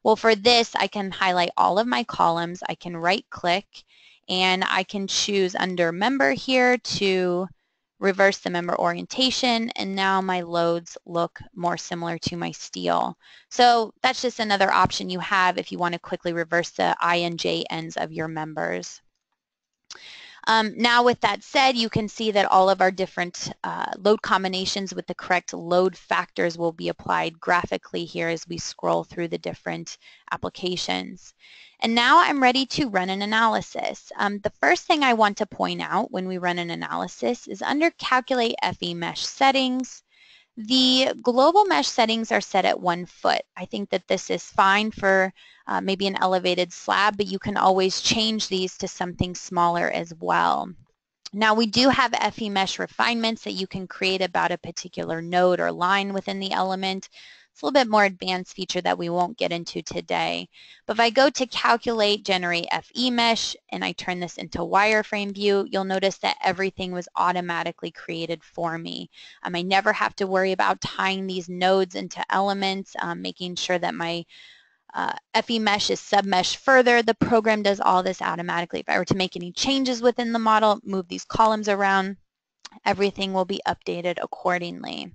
Well, for this, I can highlight all of my columns. I can right click and I can choose under member here to reverse the member orientation, and now my loads look more similar to my steel. So that's just another option you have if you want to quickly reverse the I and J ends of your members. Now with that said, you can see that all of our different load combinations with the correct load factors will be applied graphically here as we scroll through the different applications. And now I'm ready to run an analysis. The first thing I want to point out when we run an analysis is under Calculate FE Mesh Settings, the global mesh settings are set at 1 foot. I think that this is fine for maybe an elevated slab, but you can always change these to something smaller as well. Now we do have FE mesh refinements that you can create about a particular node or line within the element. It's a little bit more advanced feature that we won't get into today. But if I go to Calculate, Generate FE Mesh, and I turn this into wireframe view, you'll notice that everything was automatically created for me. I never have to worry about tying these nodes into elements, making sure that my FE mesh is submeshed further. The program does all this automatically. If I were to make any changes within the model, move these columns around, everything will be updated accordingly.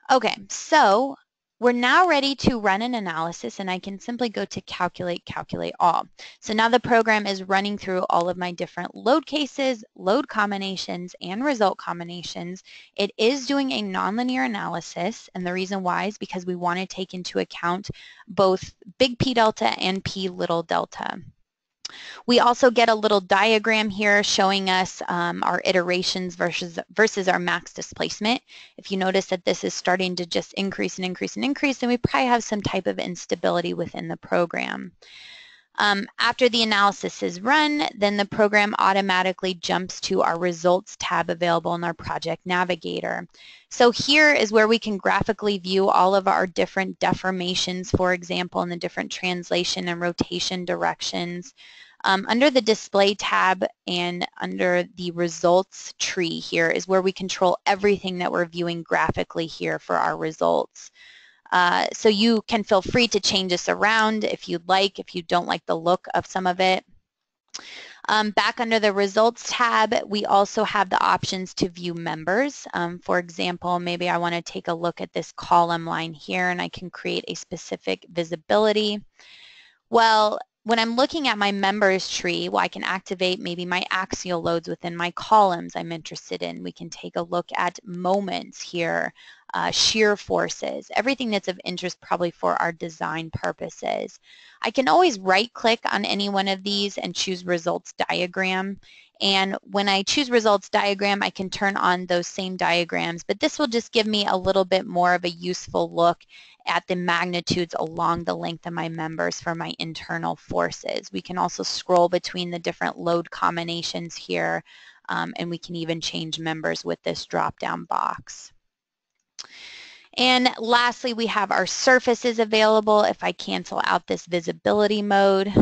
Okay, so we're now ready to run an analysis, and I can simply go to Calculate, Calculate All. So now the program is running through all of my different load cases, load combinations, and result combinations. It is doing a nonlinear analysis, and the reason why is because we want to take into account both big P delta and P little delta. We also get a little diagram here showing us our iterations versus our max displacement. If you notice that this is starting to just increase and increase and increase, then we probably have some type of instability within the program. After the analysis is run, then the program automatically jumps to our results tab available in our project navigator. So here is where we can graphically view all of our different deformations, for example, in the different translation and rotation directions. Under the display tab and under the results tree here is where we control everything that we're viewing graphically here for our results. So you can feel free to change this around if you'd like, if you don't like the look of some of it. Back under the results tab, we also have the options to view members. For example, maybe I want to take a look at this column line here and I can create a specific visibility. Well, when I'm looking at my members tree, well, I can activate maybe my axial loads within my columns I'm interested in. We can take a look at moments here. shear forces, everything that's of interest probably for our design purposes. I can always right-click on any one of these and choose Results Diagram. And when I choose Results Diagram, I can turn on those same diagrams, but this will just give me a little bit more of a useful look at the magnitudes along the length of my members for my internal forces. We can also scroll between the different load combinations here, and we can even change members with this drop-down box. And lastly, we have our surfaces available. If I cancel out this visibility mode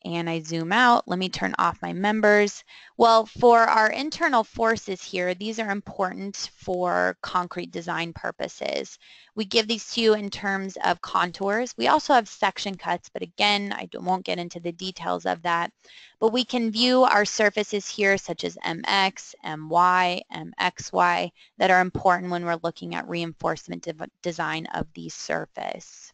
and I zoom out, let me turn off my members. Well, for our internal forces here, these are important for concrete design purposes. We give these to you in terms of contours. We also have section cuts, but again, I won't get into the details of that. But we can view our surfaces here, such as MX, MY, MXY, that are important when we're looking at reinforcement design of the surface.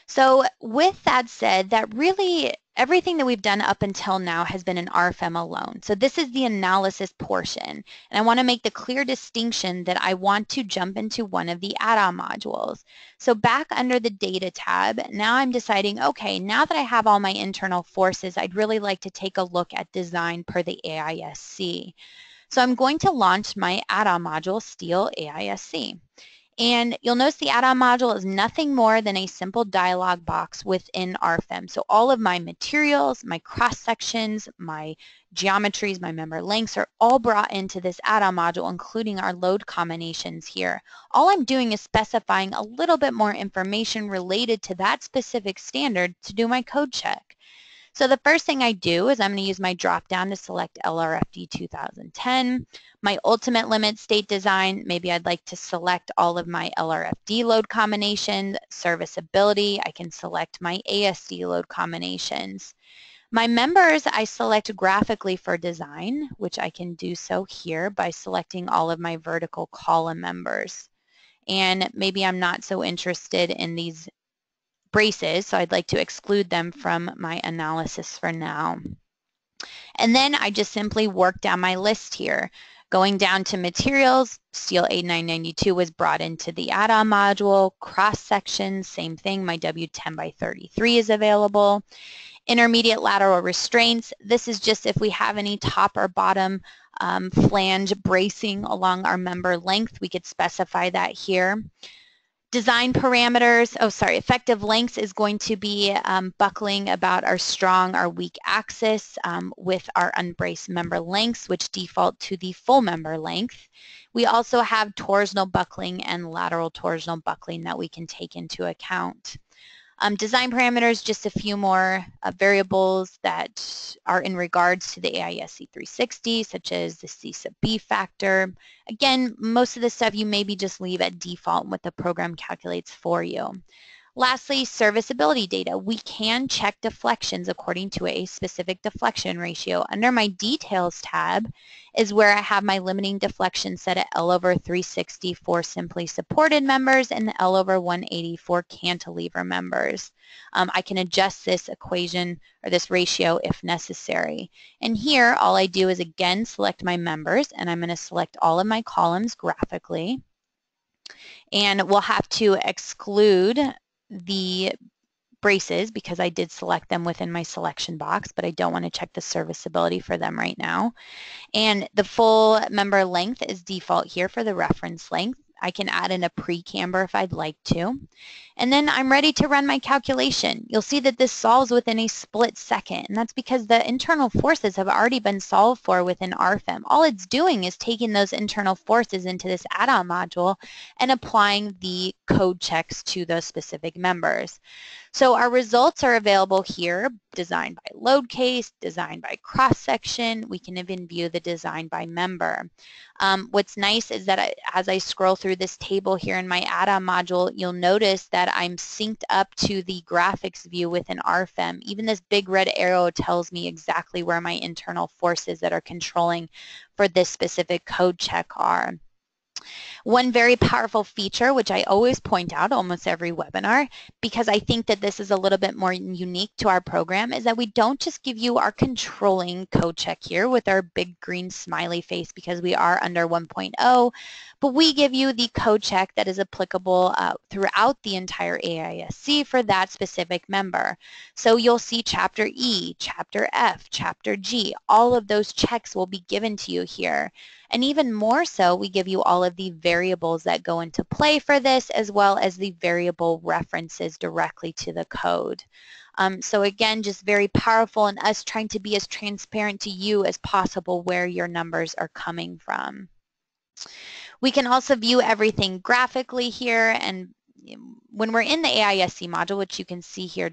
So with that said, that really everything that we've done up until now has been in RFEM alone. So this is the analysis portion. And I want to make the clear distinction that I want to jump into one of the add-on modules. So back under the data tab, now I'm deciding, okay, now that I have all my internal forces, I'd really like to take a look at design per the AISC. So I'm going to launch my add-on module, STEEL AISC. And you'll notice the add-on module is nothing more than a simple dialog box within RFEM. So all of my materials, my cross-sections, my geometries, my member lengths are all brought into this add-on module, including our load combinations here. All I'm doing is specifying a little bit more information related to that specific standard to do my code check. So the first thing I do is I'm going to use my drop-down to select LRFD 2010. My ultimate limit state design, maybe I'd like to select all of my LRFD load combinations. Serviceability, I can select my ASD load combinations. My members, I select graphically for design, which I can do so here by selecting all of my vertical column members. And maybe I'm not so interested in these braces, so I'd like to exclude them from my analysis for now. And then I just simply work down my list here. Going down to materials, steel A992 was brought into the add-on module. Cross sections, same thing, my W10x33 is available. Intermediate lateral restraints, this is just if we have any top or bottom flange bracing along our member length, we could specify that here. Design parameters, effective lengths is going to be buckling about our strong or weak axis with our unbraced member lengths, which default to the full member length. We also have torsional buckling and lateral torsional buckling that we can take into account. Design parameters, just a few more variables that are in regards to the AISC 360, such as the C sub B factor. Again, most of the stuff you maybe just leave at default and what the program calculates for you. Lastly, serviceability data. We can check deflections according to a specific deflection ratio. Under my details tab is where I have my limiting deflection set at L/360 for simply supported members and the L/180 for cantilever members. I can adjust this equation or this ratio if necessary. And here, all I do is again select my members, and I'm going to select all of my columns graphically. And we'll have to exclude the braces because I did select them within my selection box, but I don't want to check the serviceability for them right now. And the full member length is default here for the reference length. I can add in a pre-camber if I'd like to. And then I'm ready to run my calculation. You'll see that this solves within a split second, and that's because the internal forces have already been solved for within RFEM. All it's doing is taking those internal forces into this add-on module and applying the code checks to those specific members. So our results are available here, designed by load case, designed by cross-section. We can even view the design by member. What's nice is that as I scroll through this table here in my add-on module, you'll notice that I'm synced up to the graphics view within RFEM. Even this big red arrow tells me exactly where my internal forces that are controlling for this specific code check are. One very powerful feature, which I always point out almost every webinar, because I think that this is a little bit more unique to our program, is that we don't just give you our controlling code check here with our big green smiley face because we are under 1.0, but we give you the code check that is applicable throughout the entire AISC for that specific member. So you'll see Chapter E, Chapter F, Chapter G, all of those checks will be given to you here. And even more so, we give you all of the variables that go into play for this, as well as the variable references directly to the code. So again, just very powerful in us trying to be as transparent to you as possible where your numbers are coming from. We can also view everything graphically here, and when we're in the AISC module, which you can see here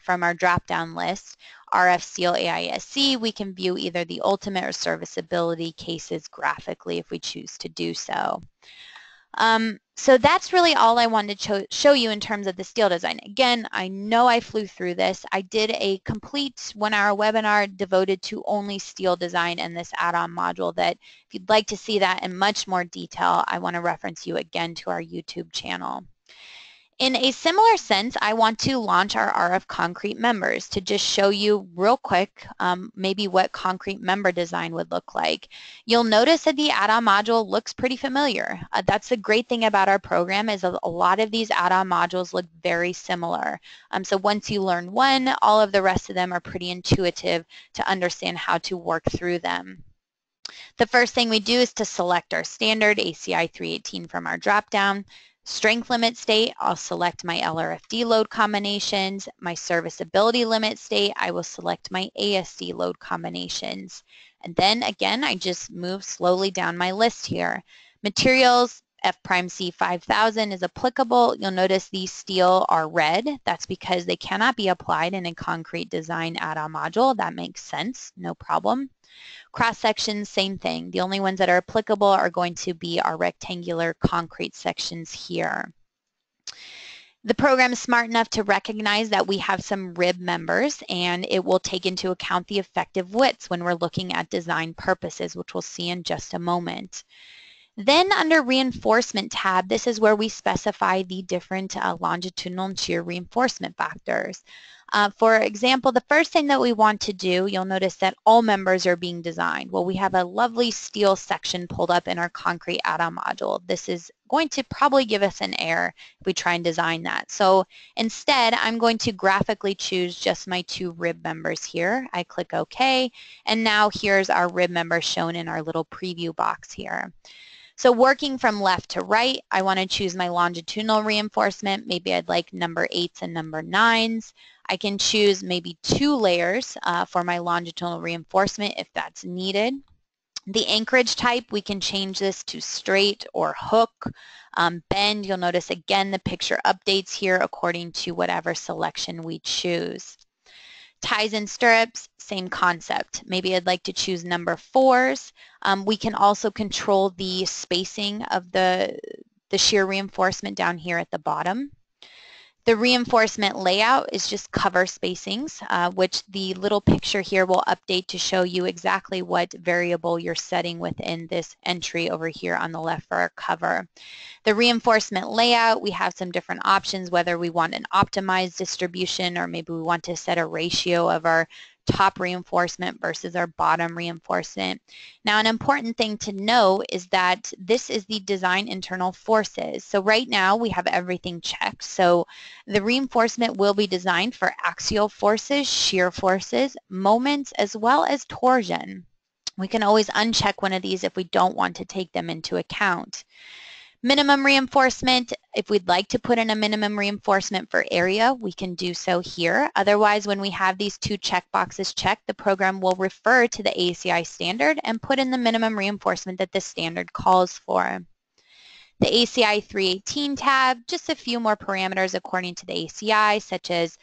from our drop-down list, RF-STEEL AISC, we can view either the ultimate or serviceability cases graphically if we choose to do so. So that's really all I wanted to show you in terms of the steel design. Again, I know I flew through this. I did a complete 1-hour webinar devoted to only steel design and this add-on module that if you'd like to see that in much more detail, I want to reference you again to our YouTube channel. In a similar sense, I want to launch our RF concrete members to just show you real quick maybe what concrete member design would look like. You'll notice that the add-on module looks pretty familiar. That's the great thing about our program is a lot of these add-on modules look very similar. So once you learn one, all of the rest of them are pretty intuitive to understand how to work through them. The first thing we do is to select our standard ACI 318 from our drop-down. Strength limit state, I'll select my LRFD load combinations. My serviceability limit state, I will select my ASD load combinations. And then again, I just move slowly down my list here. Materials, F'(C) 5000 is applicable. You'll notice these steel are red. That's because they cannot be applied in a concrete design add-on module. That makes sense, no problem. Cross sections, same thing. The only ones that are applicable are going to be our rectangular concrete sections here. The program is smart enough to recognize that we have some rib members, and it will take into account the effective widths when we're looking at design purposes, which we'll see in just a moment. Then under reinforcement tab, this is where we specify the different longitudinal and shear reinforcement factors. For example, the first thing that we want to do, you'll notice that all members are being designed. Well, we have a lovely steel section pulled up in our concrete add-on module. This is going to probably give us an error if we try and design that. So instead, I'm going to graphically choose just my 2 rib members here. I click OK, and now here's our rib member shown in our little preview box here. So working from left to right, I want to choose my longitudinal reinforcement. Maybe I'd like number 8s and number 9s. I can choose maybe 2 layers for my longitudinal reinforcement if that's needed. The anchorage type, we can change this to straight or hook. Bend, you'll notice again the picture updates here according to whatever selection we choose. Ties and stirrups, same concept. Maybe I'd like to choose number 4s. We can also control the spacing of the shear reinforcement down here at the bottom. The reinforcement layout is just cover spacings, which the little picture here will update to show you exactly what variable you're setting within this entry over here on the left for our cover. The reinforcement layout, we have some different options, whether we want an optimized distribution or maybe we want to set a ratio of our top reinforcement versus our bottom reinforcement. Now, an important thing to know is that this is the design internal forces. So right now we have everything checked. So the reinforcement will be designed for axial forces, shear forces, moments, as well as torsion. We can always uncheck one of these if we don't want to take them into account. Minimum reinforcement, if we'd like to put in a minimum reinforcement for area, we can do so here. Otherwise, when we have these 2 checkboxes checked, the program will refer to the ACI standard and put in the minimum reinforcement that the standard calls for. The ACI 318 tab, just a few more parameters according to the ACI, such as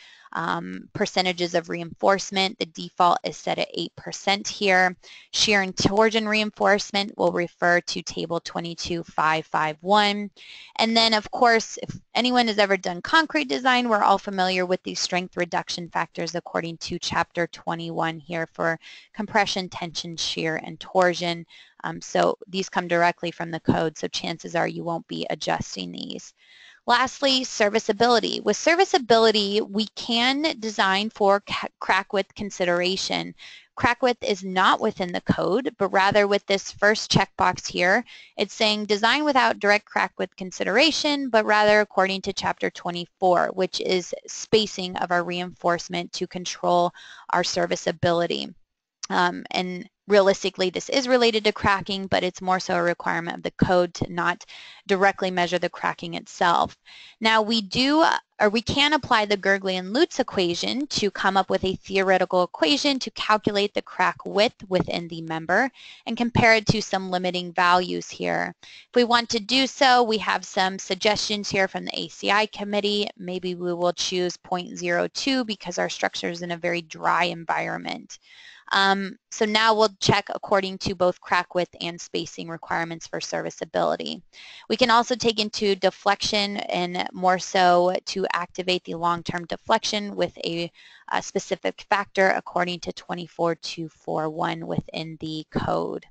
percentages of reinforcement. The default is set at 8% here. Shear and torsion reinforcement will refer to table 22551. And then, of course, if anyone has ever done concrete design, we're all familiar with these strength reduction factors according to chapter 21 here for compression, tension, shear, and torsion. So these come directly from the code, so chances are you won't be adjusting these. Lastly, serviceability. With serviceability, we can design for crack width consideration. Crack width is not within the code, but rather with this first checkbox here, it's saying design without direct crack width consideration, but rather according to Chapter 24, which is spacing of our reinforcement to control our serviceability. And realistically, this is related to cracking, but it's more so a requirement of the code to not directly measure the cracking itself. Now we can apply the Gergely-Lutz equation to come up with a theoretical equation to calculate the crack width within the member and compare it to some limiting values here. If we want to do so, we have some suggestions here from the ACI committee. Maybe we will choose 0.02 because our structure is in a very dry environment. So now we'll check according to both crack width and spacing requirements for serviceability. We can also take into deflection and more so to activate the long-term deflection with a specific factor according to 24241 within the code.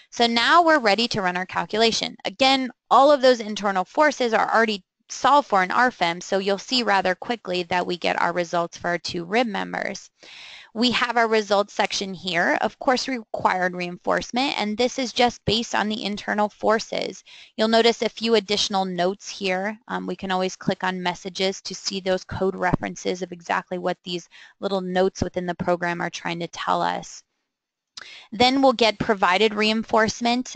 So now we're ready to run our calculation. Again, all of those internal forces are already solved for in RFEM, so you'll see rather quickly that we get our results for our two rib members. We have our results section here, of course required reinforcement, and this is just based on the internal forces. You'll notice a few additional notes here. We can always click on messages to see those code references of exactly what these little notes within the program are trying to tell us. Then we'll get provided reinforcement.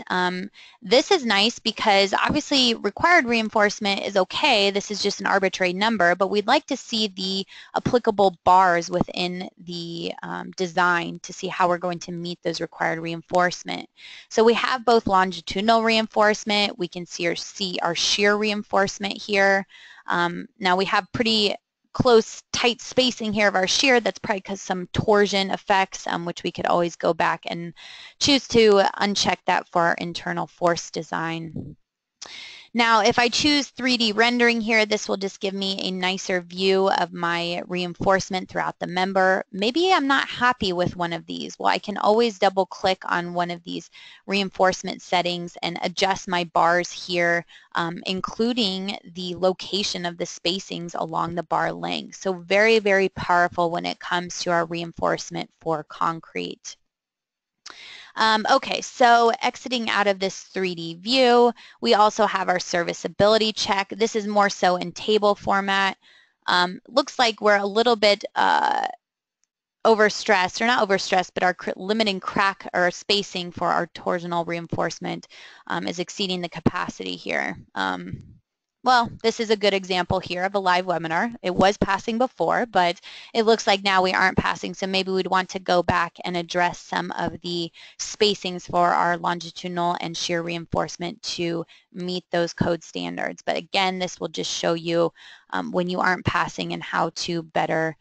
This is nice because obviously required reinforcement is okay. This is just an arbitrary number, but we'd like to see the applicable bars within the design to see how we're going to meet those required reinforcement. So we have both longitudinal reinforcement. We can see our shear reinforcement here. Now we have pretty close, tight spacing here of our shear. That's probably because some torsion effects, which we could always go back and choose to uncheck that for our internal force design. Now, if I choose 3D rendering here, this will just give me a nicer view of my reinforcement throughout the member. Maybe I'm not happy with one of these. Well, I can always double click on one of these reinforcement settings and adjust my bars here, including the location of the spacings along the bar length. So very, very powerful when it comes to our reinforcement for concrete. Okay, so exiting out of this 3D view, we also have our serviceability check. This is more so in table format. Looks like we're a little bit overstressed, or not overstressed, but our limiting crack or spacing for our torsional reinforcement is exceeding the capacity here. Well, this is a good example here of a live webinar. It was passing before, but it looks like now we aren't passing, so maybe we'd want to go back and address some of the spacings for our longitudinal and shear reinforcement to meet those code standards. But again, this will just show you when you aren't passing and how to better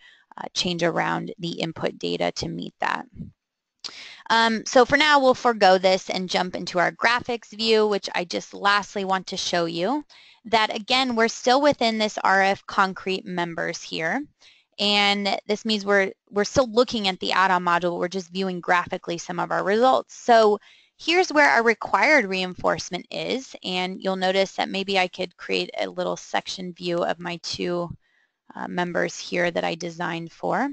change around the input data to meet that. So for now, we'll forego this and jump into our graphics view, which I just lastly want to show you that, again, we're still within this RF concrete members here. And this means we're still looking at the add-on module. We're just viewing graphically some of our results. So here's where our required reinforcement is. And you'll notice that maybe I could create a little section view of my two members here that I designed for.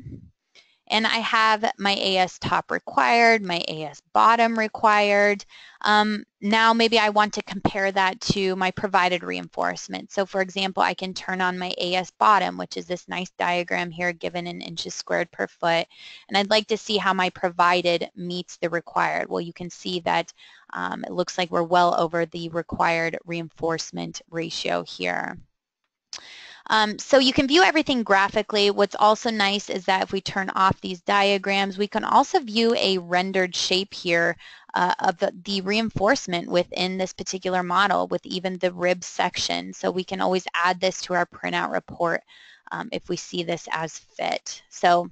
And I have my AS top required, my AS bottom required. Now maybe I want to compare that to my provided reinforcement. So for example, I can turn on my AS bottom, which is this nice diagram here given in inches squared per foot. And I'd like to see how my provided meets the required. Well, you can see that it looks like we're well over the required reinforcement ratio here. So you can view everything graphically. What's also nice is that if we turn off these diagrams, we can also view a rendered shape here of the reinforcement within this particular model with even the rib section. So we can always add this to our printout report if we see this as fit. So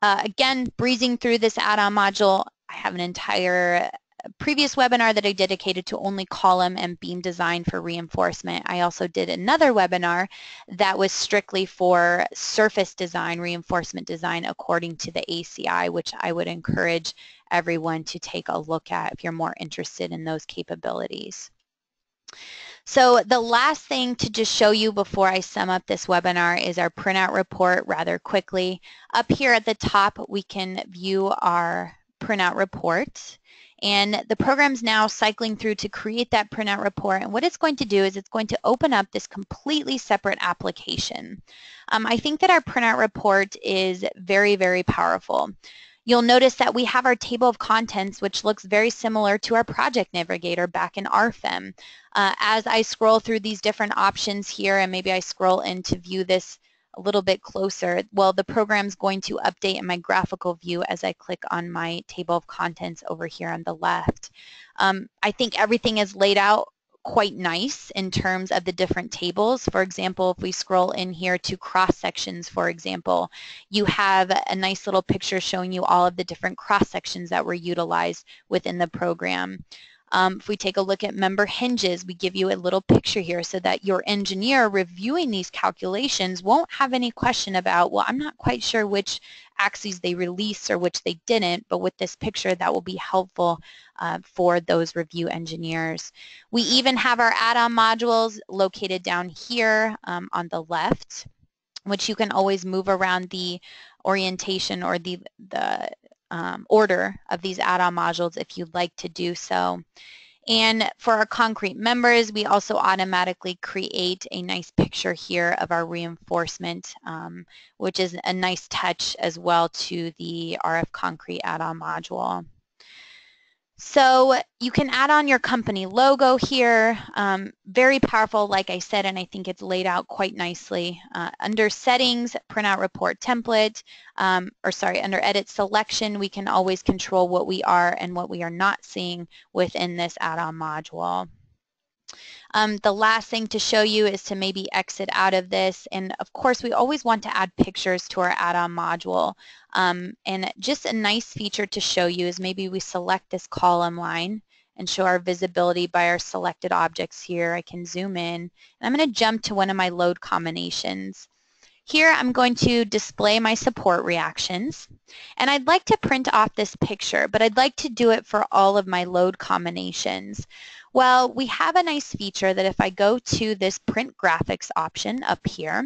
again, breezing through this add-on module, I have an entire previous webinar that I dedicated to only column and beam design for reinforcement. I also did another webinar that was strictly for surface design, reinforcement design according to the ACI, which I would encourage everyone to take a look at if you're more interested in those capabilities. So the last thing to just show you before I sum up this webinar is our printout report rather quickly. Up here at the top, we can view our printout report. And the program's now cycling through to create that printout report. And what it's going to do is it's going to open up this completely separate application. I think that our printout report is very, very powerful. You'll notice that we have our table of contents, which looks very similar to our project navigator back in RFEM. As I scroll through these different options here, and maybe I scroll in to view this a little bit closer, well, the program's going to update in my graphical view as I click on my table of contents over here on the left. I think everything is laid out quite nice in terms of the different tables. For example, if we scroll in here to cross sections, for example, you have a nice little picture showing you all of the different cross sections that were utilized within the program. If we take a look at member hinges, we give you a little picture here so that your engineer reviewing these calculations won't have any question about, well, I'm not quite sure which axes they released or which they didn't, but with this picture that will be helpful for those review engineers. We even have our add-on modules located down here on the left, which you can always move around the orientation or the order of these add-on modules if you'd like to do so. And for our concrete members, we also automatically create a nice picture here of our reinforcement, which is a nice touch as well to the RF concrete add-on module. So you can add on your company logo here. Very powerful, like I said, and I think it's laid out quite nicely. Under settings, printout report template, under edit selection, we can always control what we are and what we are not seeing within this add-on module. The last thing to show you is to maybe exit out of this, and of course we always want to add pictures to our add-on module. And just a nice feature to show you is maybe we select this column line and show our visibility by our selected objects here. I can zoom in, and I'm going to jump to one of my load combinations. Here I'm going to display my support reactions, and I'd like to print off this picture, but I'd like to do it for all of my load combinations. Well, we have a nice feature that if I go to this print graphics option up here,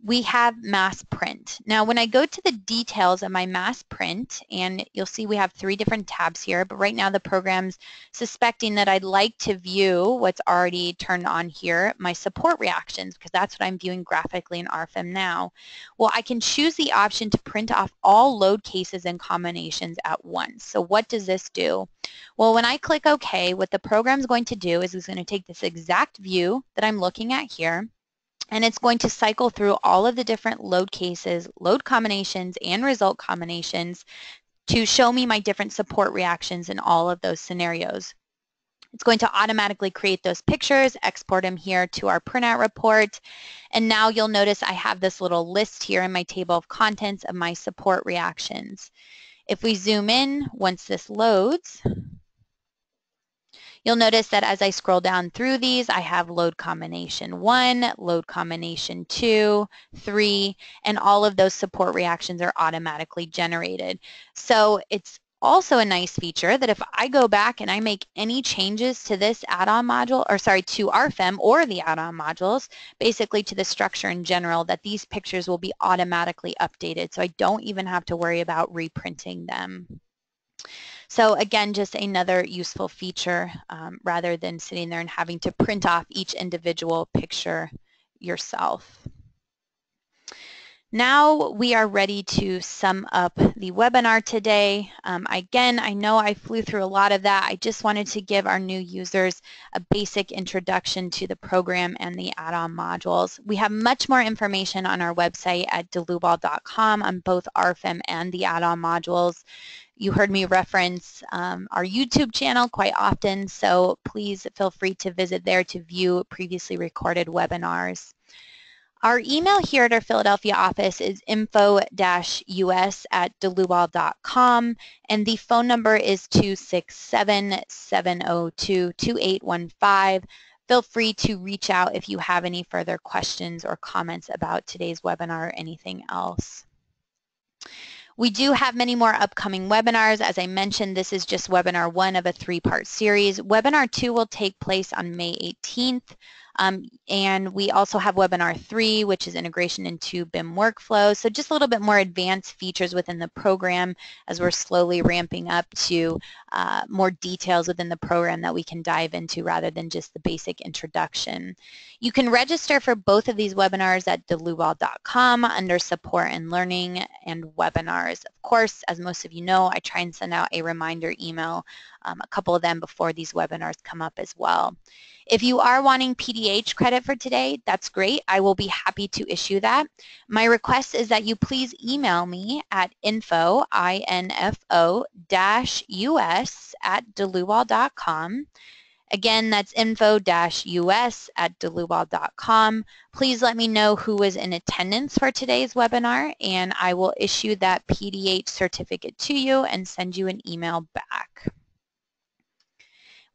we have mass print. Now when I go to the details of my mass print, and you'll see we have 3 different tabs here, but right now the program's suspecting that I'd like to view what's already turned on here, my support reactions, because that's what I'm viewing graphically in RFEM now. Well, I can choose the option to print off all load cases and combinations at once. So what does this do? Well, when I click OK, what the program's going to do is it's going to take this exact view that I'm looking at here, and it's going to cycle through all of the different load cases, load combinations, and result combinations to show me my different support reactions in all of those scenarios. It's going to automatically create those pictures, export them here to our printout report, and now you'll notice I have this little list here in my table of contents of my support reactions. If we zoom in, once this loads, you'll notice that as I scroll down through these, I have load combination 1, load combination 2, 3, and all of those support reactions are automatically generated. So it's also a nice feature that if I go back and I make any changes to this add-on module, or sorry, to RFEM or the add-on modules, basically to the structure in general, that these pictures will be automatically updated, so I don't even have to worry about reprinting them. So again, just another useful feature rather than sitting there and having to print off each individual picture yourself. Now we are ready to sum up the webinar today. Again, I know I flew through a lot of that. I just wanted to give our new users a basic introduction to the program and the add-on modules. We have much more information on our website at dlubal.com on both RFEM and the add-on modules. You heard me reference our YouTube channel quite often, so please feel free to visit there to view previously recorded webinars. Our email here at our Philadelphia office is info-us@dlubal.com, and the phone number is 267-702-2815. Feel free to reach out if you have any further questions or comments about today's webinar or anything else. We do have many more upcoming webinars. As I mentioned, this is just webinar 1 of a 3-part series. Webinar 2 will take place on May 18th. And we also have webinar 3, which is integration into BIM workflow. So just a little bit more advanced features within the program as we're slowly ramping up to more details within the program that we can dive into rather than just the basic introduction. You can register for both of these webinars at dlubal.com under support and learning and webinars. Of course, as most of you know, I try and send out a reminder email, a couple of them before these webinars come up as well. If you are wanting PDH credit for today, that's great. I will be happy to issue that. My request is that you please email me at info-us@dlubal.com. Again, that's info-us@dlubal.com. Please let me know who was in attendance for today's webinar, and I will issue that PDH certificate to you and send you an email back.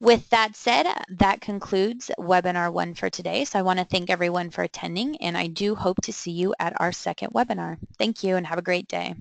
With that said, that concludes webinar 1 for today. So I want to thank everyone for attending, and I do hope to see you at our second webinar. Thank you and have a great day.